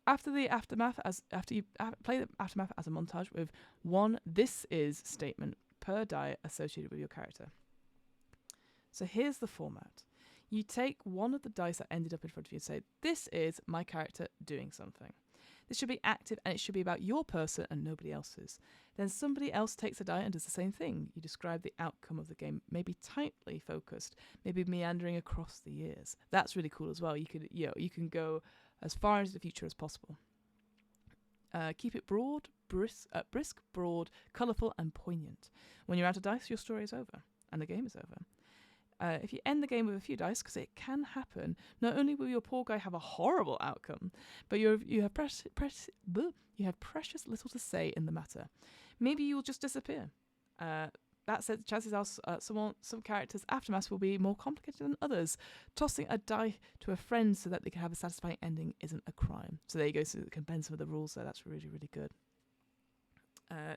After you play the aftermath as a montage with one "this is" statement per die associated with your character. So here's the format. You take one of the dice that ended up in front of you and say, "This is my character doing something." This should be active and it should be about your person and nobody else's. Then somebody else takes a die and does the same thing. You describe the outcome of the game, maybe tightly focused, maybe meandering across the years. That's really cool as well. You can go as far into the future as possible. Keep it brisk, broad, colourful, and poignant. When you're out of dice, your story is over, and the game is over. If you end the game with a few dice, because it can happen, not only will your poor guy have a horrible outcome, but you have precious little to say in the matter. Maybe you'll just disappear. That said, chances are some characters' aftermaths will be more complicated than others. Tossing a die to a friend so that they can have a satisfying ending isn't a crime. So there you go, so it can bend some of the rules there. That's really, really good.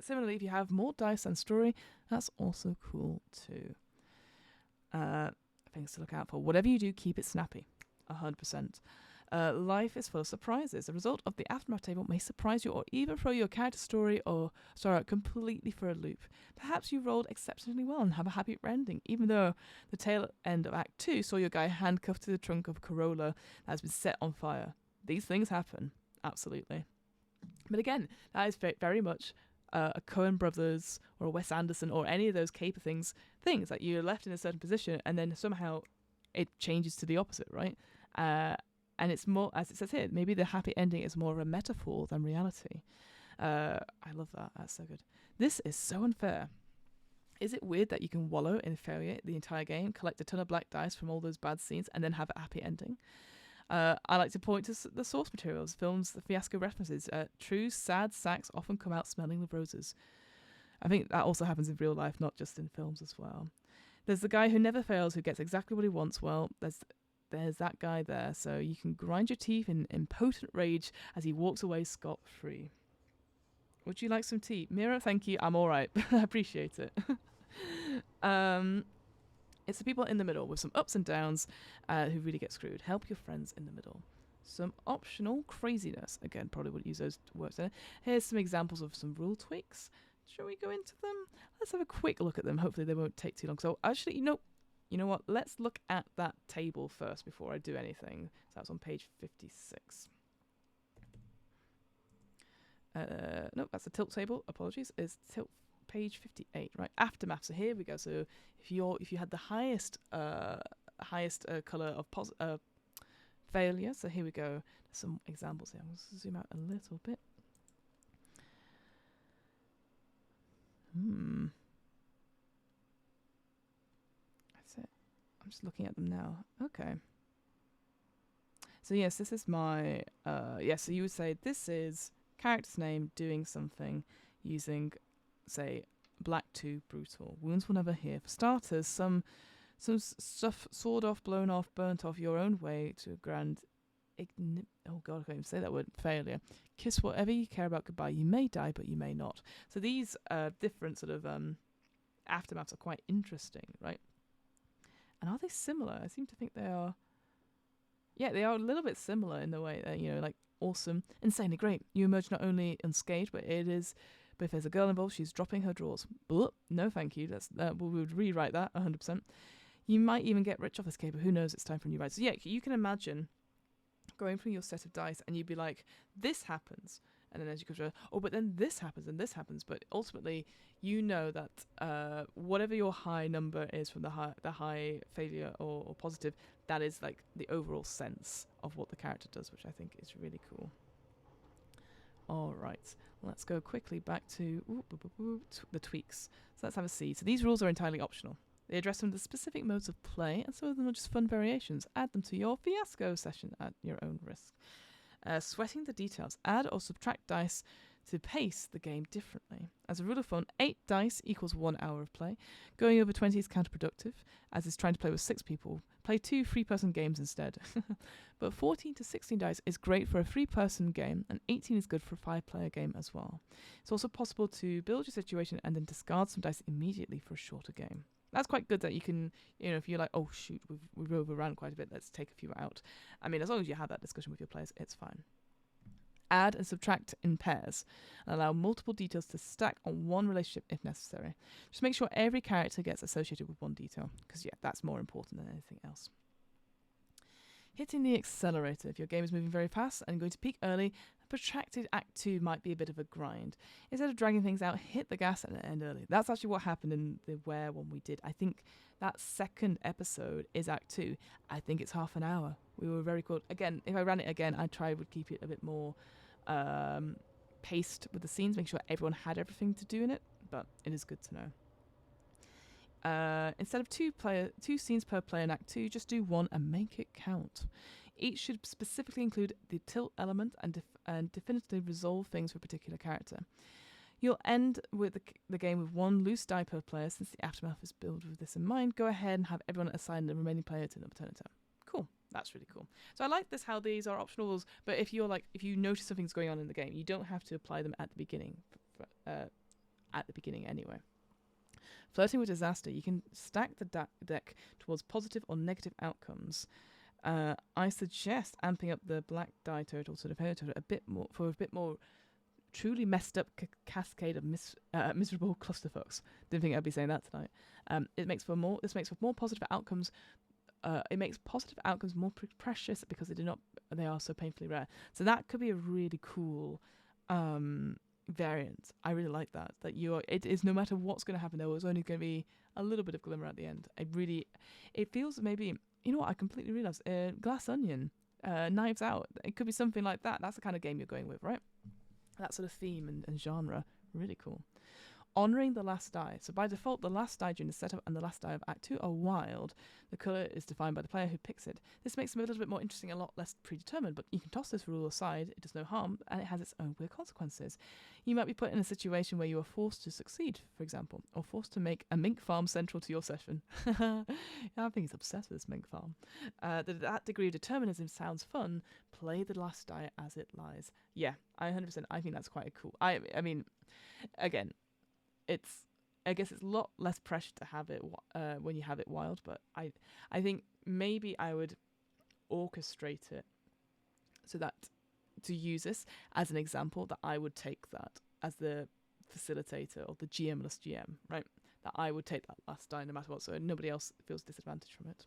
Similarly, if you have more dice than story, that's also cool too. Things to look out for. Whatever you do, keep it snappy. 100%. Life is full of surprises. The result of the aftermath table may surprise you or even throw your character story or story out completely for a loop. Perhaps you rolled exceptionally well and have a happy ending, even though the tail end of Act 2 saw your guy handcuffed to the trunk of a Corolla that has been set on fire. These things happen. Absolutely. But again, that is very much a Coen Brothers or a Wes Anderson or any of those caper things that you're left in a certain position and then somehow it changes to the opposite, right? And it's more, as it says here, maybe the happy ending is more of a metaphor than reality. I love that. That's so good. This is so unfair. Is it weird that you can wallow in failure the entire game, collect a ton of black dice from all those bad scenes, and then have a happy ending? I like to point to the source materials, films, the Fiasco references. True, sad sacks often come out smelling of roses. I think that also happens in real life, not just in films as well. There's the guy who never fails, who gets exactly what he wants. Well, there's that guy there, so you can grind your teeth in impotent rage as he walks away scot-free. Would you like some tea? Mira, thank you. I'm all right. I appreciate it. It's the people in the middle with some ups and downs who really get screwed. Help your friends in the middle. Some optional craziness. Again, probably wouldn't use those words there. Here's some examples of some rule tweaks. Shall we go into them? Let's have a quick look at them. Hopefully they won't take too long. So actually, you know what? Let's look at that table first before I do anything. So that's on page 56. No, that's the tilt table. Apologies. It's tilt page 58. Right, aftermath. So here we go. So if you had the highest color of failure. So here we go. There's some examples here. I'm going to zoom out a little bit. That's it. I'm just looking at them now. Okay. So yes, this is my so you would say this is character's name doing something using, say, black 2 brutal. Wounds will never heal. For starters, some stuff sawed off, blown off, burnt off your own way to a grand oh god, I can't even say that word. Failure. Kiss whatever you care about goodbye. You may die, but you may not. So these different sort of aftermaths are quite interesting, right? And are they similar? I seem to think they are. Yeah, they are a little bit similar in the way that, like awesome, insanely great. You emerge not only unscathed, but if there's a girl involved, she's dropping her drawers. Blah, no, thank you. We would rewrite that 100%. You might even get rich off this caper. Who knows? It's time for a new ride. So yeah, you can imagine going through your set of dice and you'd be like, this happens. And then as you go through, but then this happens and this happens. But ultimately, you know that whatever your high number is from the high failure or positive, that is like the overall sense of what the character does, which I think is really cool. All right, let's go quickly back to the tweaks. So let's have a see. So these rules are entirely optional. They address some of the specific modes of play, and some of them are just fun variations. Add them to your Fiasco session at your own risk. Sweating the details. Add or subtract dice to pace the game differently. As a rule of thumb, 8 dice equals 1 hour of play. Going over 20 is counterproductive, as it's trying to play with 6 people. Play 2 3-person games instead. But 14 to 16 dice is great for a 3-person game, and 18 is good for a 5-player game as well. It's also possible to build your situation and then discard some dice immediately for a shorter game. That's quite good that you can, if you're like, oh shoot, we've overrun quite a bit, let's take a few out. I mean, as long as you have that discussion with your players, it's fine. Add and subtract in pairs and allow multiple details to stack on one relationship if necessary. Just make sure every character gets associated with one detail, because yeah, that's more important than anything else. Hitting the accelerator. If your game is moving very fast and going to peak early, a protracted Act 2 might be a bit of a grind. Instead of dragging things out, hit the gas and end early. That's actually what happened in the Where one we did. I think that second episode is Act 2. I think it's half an hour. We were very cool. Again, if I ran it again, would keep it a bit more paced with the scenes, make sure everyone had everything to do in it, but it is good to know. Instead of two scenes per player in Act 2, just do one and make it count. Each should specifically include the tilt element and definitively resolve things for a particular character. You'll end with the game with one loose die per player. Since the Aftermath is built with this in mind, go ahead and have everyone assign the remaining player to another turn in turn. Cool. That's really cool. So I like this, how these are optional rules, but if you notice something's going on in the game, you don't have to apply them at the beginning. Anyway. Flirting with disaster. You can stack the deck towards positive or negative outcomes. I suggest amping up the black die total, sort of hero total, a bit more truly messed up cascade of miserable clusterfucks. Didn't think I'd be saying that tonight. This makes for more positive outcomes. It makes positive outcomes more precious because they are so painfully rare. So that could be a really cool variant. I really like that. It is no matter what's going to happen, there was only going to be a little bit of glimmer at the end. It feels maybe, you know what, I completely realised. Glass Onion, Knives Out. It could be something like that. That's the kind of game you're going with, right? That sort of theme and genre. Really cool. Honouring the last die. So by default, the last die during the setup and the last die of Act 2 are wild. The colour is defined by the player who picks it. This makes them a little bit more interesting, a lot less predetermined, but you can toss this rule aside. It does no harm, and it has its own weird consequences. You might be put in a situation where you are forced to succeed, for example, or forced to make a mink farm central to your session. I think he's obsessed with this mink farm. That degree of determinism sounds fun. Play the last die as it lies. Yeah, 100%. I think that's quite cool. I mean, again, I guess it's a lot less pressure to have it when you have it wild, but I think maybe I would orchestrate it so that to use this as an example, that I would take that as the facilitator or the GM-less GM, right? That I would take that last die no matter what, so nobody else feels disadvantaged from it.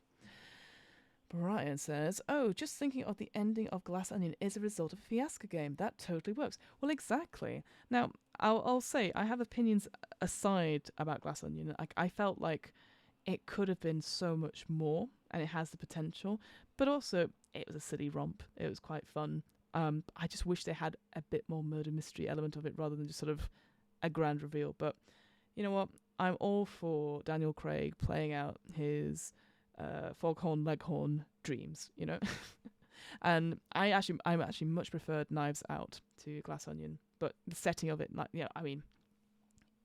Brian says, just thinking of the ending of Glass Onion is a result of a Fiasco game. That totally works. Well, exactly. Now, I'll say, I have opinions aside about Glass Onion. I felt like it could have been so much more, and it has the potential, but also it was a silly romp. It was quite fun. I just wish they had a bit more murder mystery element of it rather than just sort of a grand reveal. But you know what? I'm all for Daniel Craig playing out his foghorn leghorn dreams, you know. And I'm actually much preferred Knives Out to Glass Onion, but the setting of it,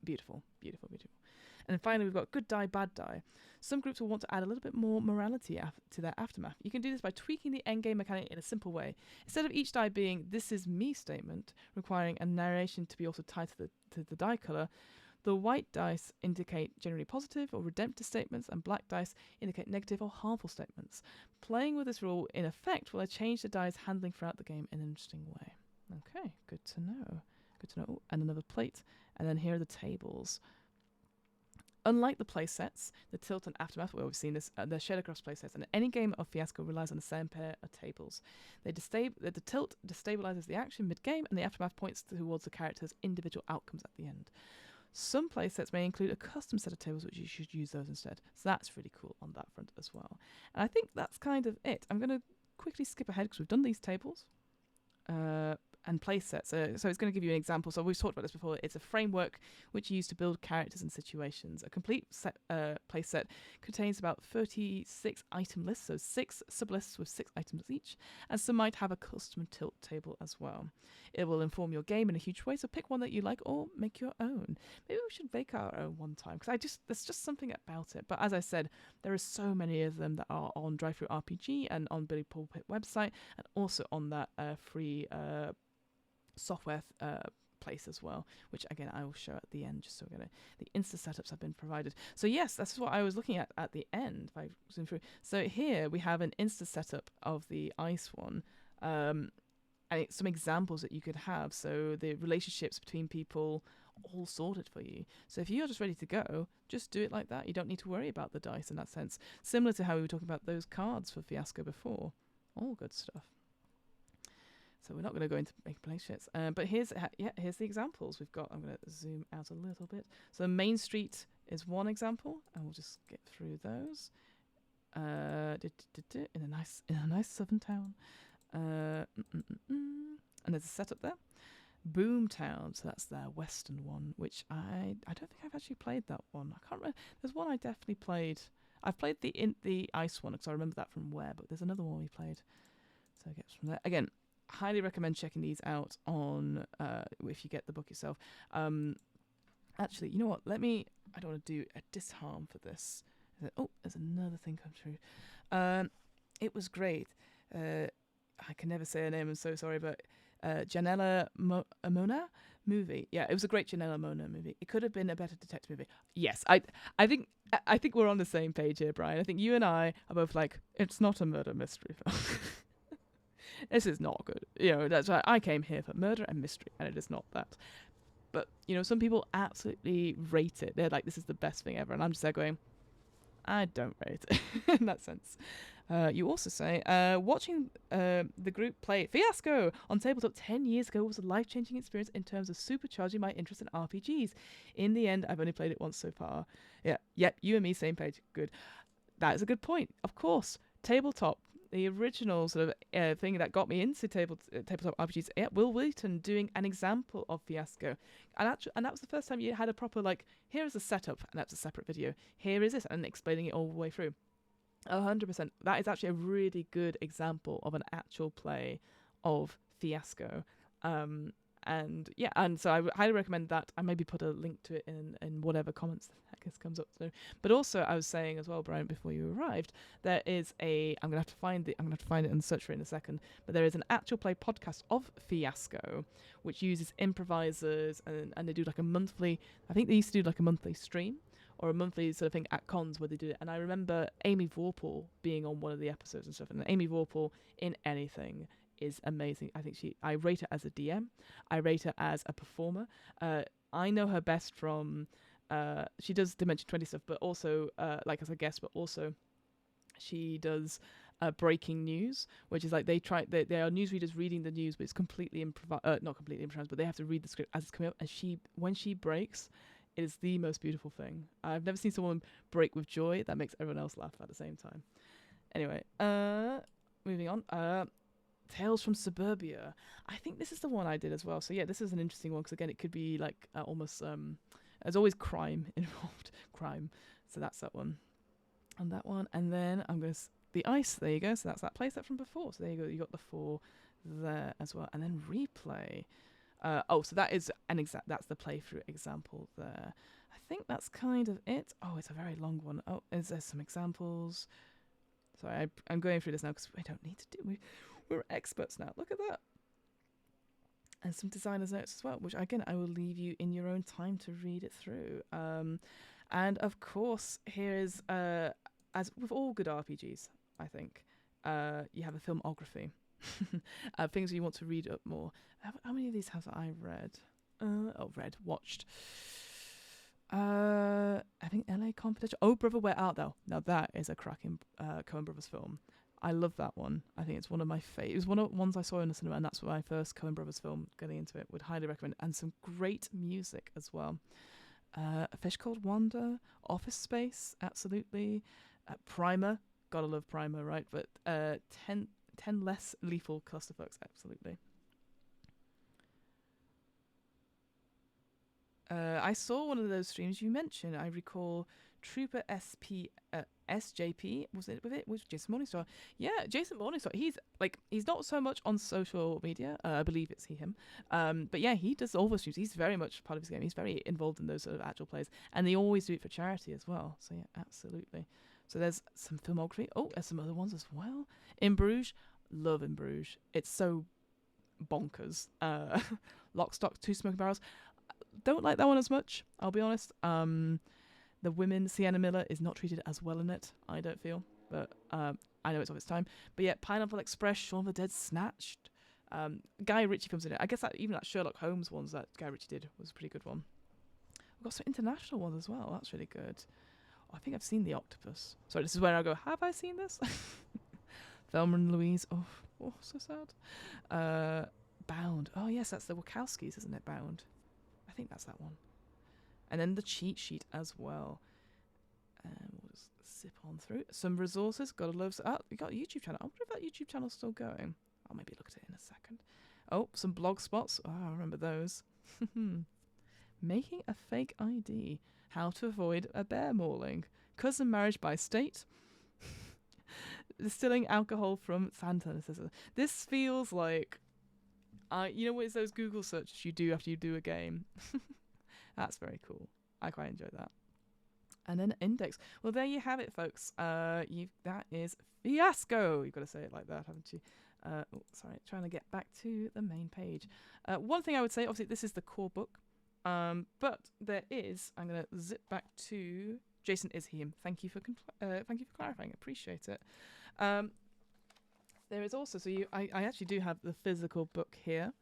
beautiful. And then finally, we've got good die, bad die. Some groups will want to add a little bit more morality to their aftermath. You can do this by tweaking the endgame mechanic in a simple way. Instead of each die being "this is me" statement, requiring a narration to be also tied to the die color, the white dice indicate generally positive or redemptive statements, and black dice indicate negative or harmful statements. Playing with this rule, in effect, will change the dice handling throughout the game in an interesting way. Okay, good to know. Ooh, and another plate. And then here are the tables. Unlike the play sets, the Tilt and Aftermath, where we've seen this, they're shared across play sets, and any game of Fiasco relies on the same pair of tables. The Tilt destabilizes the action mid-game, and the Aftermath points towards the character's individual outcomes at the end. Some playsets may include a custom set of tables, which you should use those instead. So that's really cool on that front as well. And I think that's kind of it. I'm going to quickly skip ahead because we've done these tables and playsets. So it's going to give you an example. So we've talked about this before. It's a framework which you use to build characters and situations. A complete playset contains about 36 item lists, so 6 sublists with 6 items each, and some might have a custom tilt table as well. It will inform your game in a huge way, so pick one that you like or make your own. Maybe we should make our own one time, because there's just something about it. But as I said, there are so many of them that are on DriveThruRPG and on Bully Pulpit website, and also on that free software place as well, which again I will show at the end, just so the Insta setups have been provided. So yes, that's what I was looking at the end. If I zoom through, so here we have an Insta setup of the ice one, and some examples that you could have. So the relationships between people all sorted for you. So if you're just ready to go, just do it like that. You don't need to worry about the dice in that sense. Similar to how we were talking about those cards for Fiasco before. All good stuff. So we're not going to go into making play shits. But here's the examples we've got. I'm going to zoom out a little bit. So Main Street is one example, and we'll just get through those. In a nice southern town. And there's a setup there. Boomtown, so that's their Western one, which I don't think I've actually played that one. I can't remember. There's one I definitely played. I've played the ice one because I remember that from Where, but there's another one we played. So I guess from there again, highly recommend checking these out on if you get the book yourself. Actually, you know what? I don't want to do a disharm for this. Oh, there's another thing come through. It was great. I can never say her name. I'm so sorry, but Janella Mona movie. Yeah, it was a great Janella Mona movie. It could have been a better detective movie. Yes, I think we're on the same page here, Brian. I think you and I are both like, it's not a murder mystery film. This is not good. You know, that's why I came here for murder and mystery, and it is not that. But, you know, some people absolutely rate it. They're like, this is the best thing ever. And I'm just there going, I don't rate it in that sense. You also say, watching the group play Fiasco on tabletop 10 years ago was a life-changing experience in terms of supercharging my interest in RPGs. In the end, I've only played it once so far. Yeah, yep, you and me, same page. Good. That is a good point. Of course, tabletop. The original sort of thing that got me into tabletop RPGs, Will Wheaton doing an example of Fiasco. And that was the first time you had a proper, like, here is a setup, and that's a separate video. Here is it, and explaining it all the way through. 100%. That is actually a really good example of an actual play of Fiasco. And so I would highly recommend that. I maybe put a link to it in whatever comments that guess comes up to. But also, I was saying as well, Brian, before you arrived, there is I'm gonna have to find it and search for it in a second. But there is an actual play podcast of Fiasco, which uses improvisers and they do like a monthly. I think they used to do like a monthly stream or a monthly sort of thing at cons where they do it. And I remember Amy Vorpahl being on one of the episodes and stuff. And Amy Vorpahl in anything is amazing. I think I rate her as a DM. I rate her as a performer. I know her best from she does Dimension 20 stuff, but also like as a guest, but also she does breaking news, which is like they are newsreaders reading the news, but it's completely not completely improvised, but they have to read the script as it's coming up. And when she breaks, it is the most beautiful thing. I've never seen someone break with joy that makes everyone else laugh at the same time. Anyway, moving on. Tales from Suburbia. I think this is the one I did as well. So yeah, this is an interesting one because again, it could be like almost there's always crime involved. Crime. So that's that one. And that one. And then I'm going to the ice. There you go. So that's that play set from before. So there you go. You got the 4 there as well. And then replay. So that is that's the playthrough example there. I think that's kind of it. Oh, it's a very long one. Oh, there's some examples. Sorry, I'm going through this now because we don't need to do. We're experts now. Look at that. And some designer's notes as well, which again I will leave you in your own time to read it through. And of course, here is as with all good RPGs, I think you have a filmography. Things you want to read up more. How many of these have I read? Watched. I think LA Confidential. Oh, Brother, Where Art Thou? Now that is a cracking Coen Brothers film. I love that one. I think it's one of my favorites. It was one of the ones I saw in the cinema, and that's my first Coen Brothers film. Getting into it, would highly recommend. And some great music as well. A Fish Called Wanda, Office Space, absolutely. Primer, gotta love Primer, right? But 10 Less Lethal Clusterfucks, absolutely. I saw one of those streams you mentioned. I recall Trooper SJP, was it with it? Was Jason Morningstar? Yeah, Jason Morningstar. He's not so much on social media. I believe it's him. But yeah, he does all the streams. He's very much part of his game. He's very involved in those sort of actual plays, and they always do it for charity as well. So yeah, absolutely. So there's some filmography. Oh, there's some other ones as well. In Bruges, love In Bruges. It's so bonkers. Lock, Stock, Two Smoking Barrels. Don't like that one as much, I'll be honest. The women, Sienna Miller, is not treated as well in it, I don't feel. But I know it's of its time. But yeah, Pineapple Express, Shaun of the Dead, Snatched. Guy Ritchie comes in it. I guess even that Sherlock Holmes ones that Guy Ritchie did was a pretty good one. We've got some international ones as well. That's really good. Oh, I think I've seen The Octopus. Sorry, this is where I go, have I seen this? Thelma and Louise. Oh, so sad. Bound. Oh, yes, that's the Wachowskis, isn't it? Bound. I think that's that one. And then the cheat sheet as well. And we'll just zip on through. Some resources. Gotta love... you got a YouTube channel. I wonder if that YouTube channel's still going. I'll maybe look at it in a second. Oh, some blog spots. Oh, I remember those. Making a fake ID. How to avoid a bear mauling. Cousin marriage by state. Distilling alcohol from Santa. This feels like, you know what, it's those Google searches you do after you do a game. That's very cool. I quite enjoy that. And then index. Well, there you have it, folks. That is Fiasco. You've got to say it like that, haven't you? Trying to get back to the main page. One thing I would say, obviously, this is the core book. But there is. I'm going to zip back to Jason is him. Thank you for clarifying. Appreciate it. There is also, I actually do have the physical book here.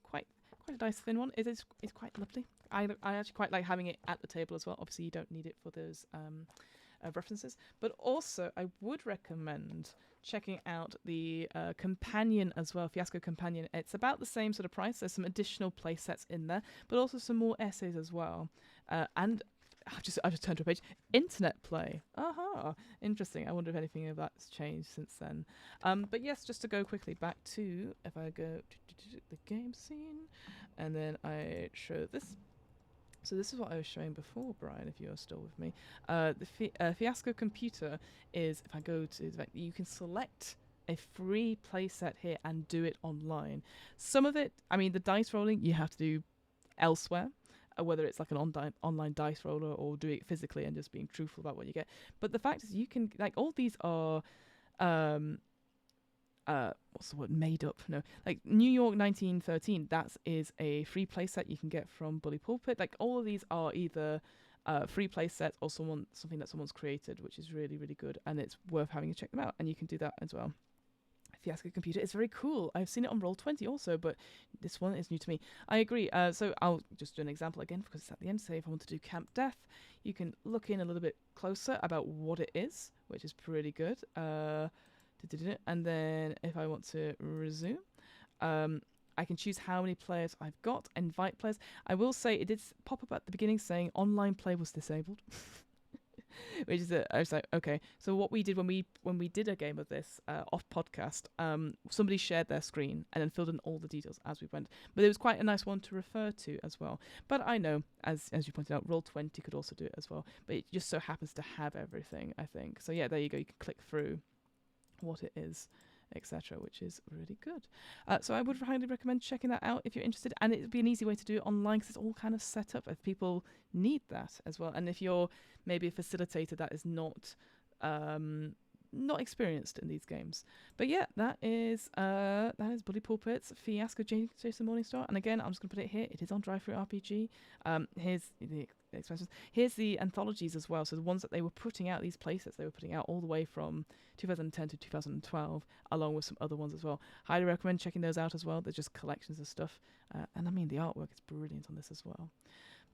Quite a nice thin one. It's quite lovely. I actually quite like having it at the table as well. Obviously, you don't need it for those references. But also, I would recommend checking out the companion as well, Fiasco Companion. It's about the same sort of price. There's some additional play sets in there, but also some more essays as well. And I just turned to a page. Internet play. Aha, interesting. I wonder if anything of that's changed since then. But yes, just to go quickly back to, if I go to the game scene, and then I show this. So this is what I was showing before, Brian, if you're still with me. The Fiasco computer is, if I go to, you can select a free playset here and do it online. Some of it, I mean, the dice rolling, you have to do elsewhere, whether it's like an online dice roller or do it physically and just being truthful about what you get. But the fact is, you can, like, all these are, what's the word, made up, no, like New York 1913, that is a free playset you can get from Bully Pulpit. Like, all of these are either free playsets or something that someone's created, which is really, really good, and it's worth having to check them out, and you can do that as well. Fiasco computer is very cool. I've seen it on Roll20 also, but this one is new to me. I agree. So I'll just do an example again because it's at the end. Say if I want to do Camp Death, you can look in a little bit closer about what it is, which is pretty good. And then if I want to resume, I can choose how many players I've got, invite players. I will say it did pop up at the beginning saying online play was disabled. Which is I was like, okay. So what we did when we did a game of this off podcast, somebody shared their screen and then filled in all the details as we went. But it was quite a nice one to refer to as well. But I know, as you pointed out, Roll20 could also do it as well. But it just so happens to have everything, I think. So yeah, there you go. You can click through what it is, etc., which is really good. So I would highly recommend checking that out if you're interested, and it'd be an easy way to do it online because it's all kind of set up if people need that as well. And if you're maybe a facilitator that is not experienced in these games. But yeah, that is Bully Pulpit's Fiasco, Jason Morningstar. And again, I'm just going to put it here. It is on DriveThruRPG. Here's the expansions. Here's the anthologies as well. So the ones that they were putting out, these playsets they were putting out all the way from 2010 to 2012, along with some other ones as well. Highly recommend checking those out as well. They're just collections of stuff. And I mean, the artwork is brilliant on this as well.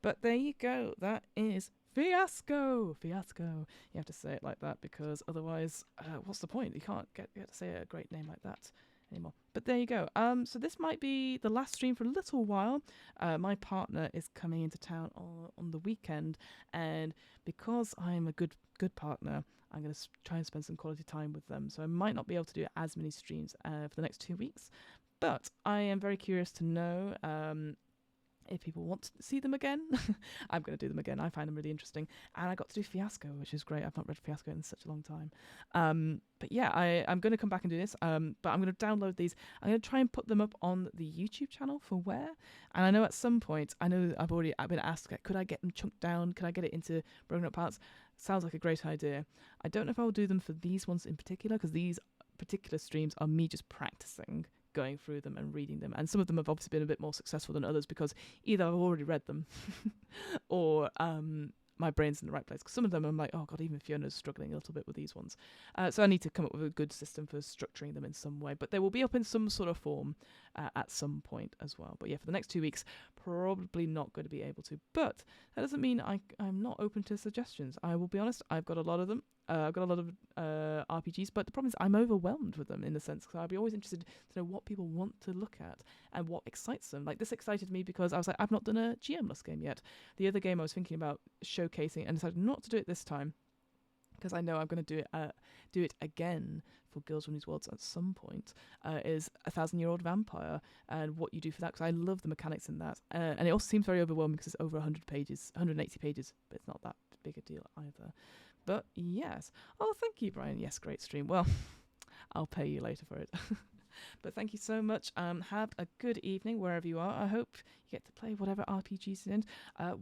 But there you go. That is Fiasco. Fiasco. You have to say it like that because otherwise, what's the point? You can't get to say a great name like that anymore. But there you go. So this might be the last stream for a little while. My partner is coming into town on the weekend, and because I'm a good partner, I'm going to try and spend some quality time with them. So I might not be able to do as many streams for the next 2 weeks, but I am very curious to know if people want to see them again. I'm going to do them again. I find them really interesting. And I got to do Fiasco, which is great. I've not read Fiasco in such a long time. But yeah, I'm going to come back and do this. But I'm going to download these. I'm going to try and put them up on the YouTube channel for Where. And I know at some point, I've been asked, could I get them chunked down? Could I get it into broken up parts? Sounds like a great idea. I don't know if I'll do them for these ones in particular, because these particular streams are me just practicing going through them and reading them, and some of them have obviously been a bit more successful than others because either I've already read them or my brain's in the right place, because some of them I'm like, oh god, even Fiona's struggling a little bit with these ones. So I need to come up with a good system for structuring them in some way, but they will be up in some sort of form at some point as well. But yeah, for the next 2 weeks, probably not going to be able to, but that doesn't mean I'm not open to suggestions. I will be honest, I've got a lot of them. I've got a lot of RPGs, but the problem is I'm overwhelmed with them in a sense, because I'd be always interested to know what people want to look at and what excites them. Like, this excited me because I was like, I've not done a GM-less game yet. The other game I was thinking about showcasing and decided not to do it this time because I know I'm going to do it again for Girls Run These Worlds at some point, is 1,000-Year-Old Vampire, and what you do for that, because I love the mechanics in that. And it also seems very overwhelming because it's over 100 pages, 180 pages, but it's not that big a deal either. But yes. Oh, thank you, Brian. Yes, great stream. Well, I'll pay you later for it. But thank you so much. Have a good evening wherever you are. I hope you get to play whatever RPGs in.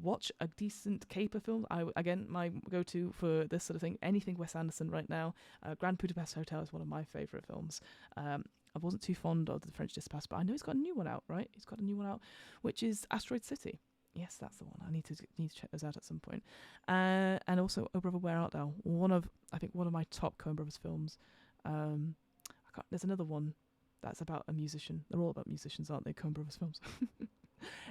Watch a decent caper film. Again, my go-to for this sort of thing, anything Wes Anderson right now. Grand Budapest Hotel is one of my favourite films. I wasn't too fond of The French Dispatch, but I know he's got a new one out, right? He's got a new one out, which is Asteroid City. Yes, that's the one. I need to check those out at some point. And also, Oh Brother, Where Art Thou? One of my top Coen Brothers films. There's another one that's about a musician. They're all about musicians, aren't they? Coen Brothers films.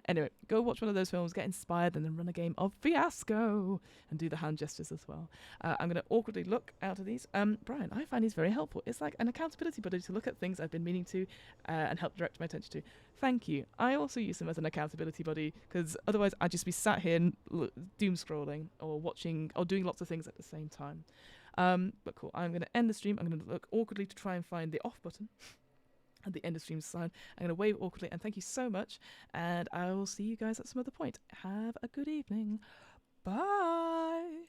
Anyway, go watch one of those films, get inspired, and then run a game of Fiasco and do the hand gestures as well. I'm going to awkwardly look out of these. Brian, I find these very helpful. It's like an accountability buddy to look at things I've been meaning to and help direct my attention to. Thank you. I also use them as an accountability buddy because otherwise I'd just be sat here and doom scrolling or watching or doing lots of things at the same time. But cool. I'm going to end the stream. I'm going to look awkwardly to try and find the off button at the end of stream sign. I'm going to wave awkwardly and thank you so much. And I will see you guys at some other point. Have a good evening. Bye.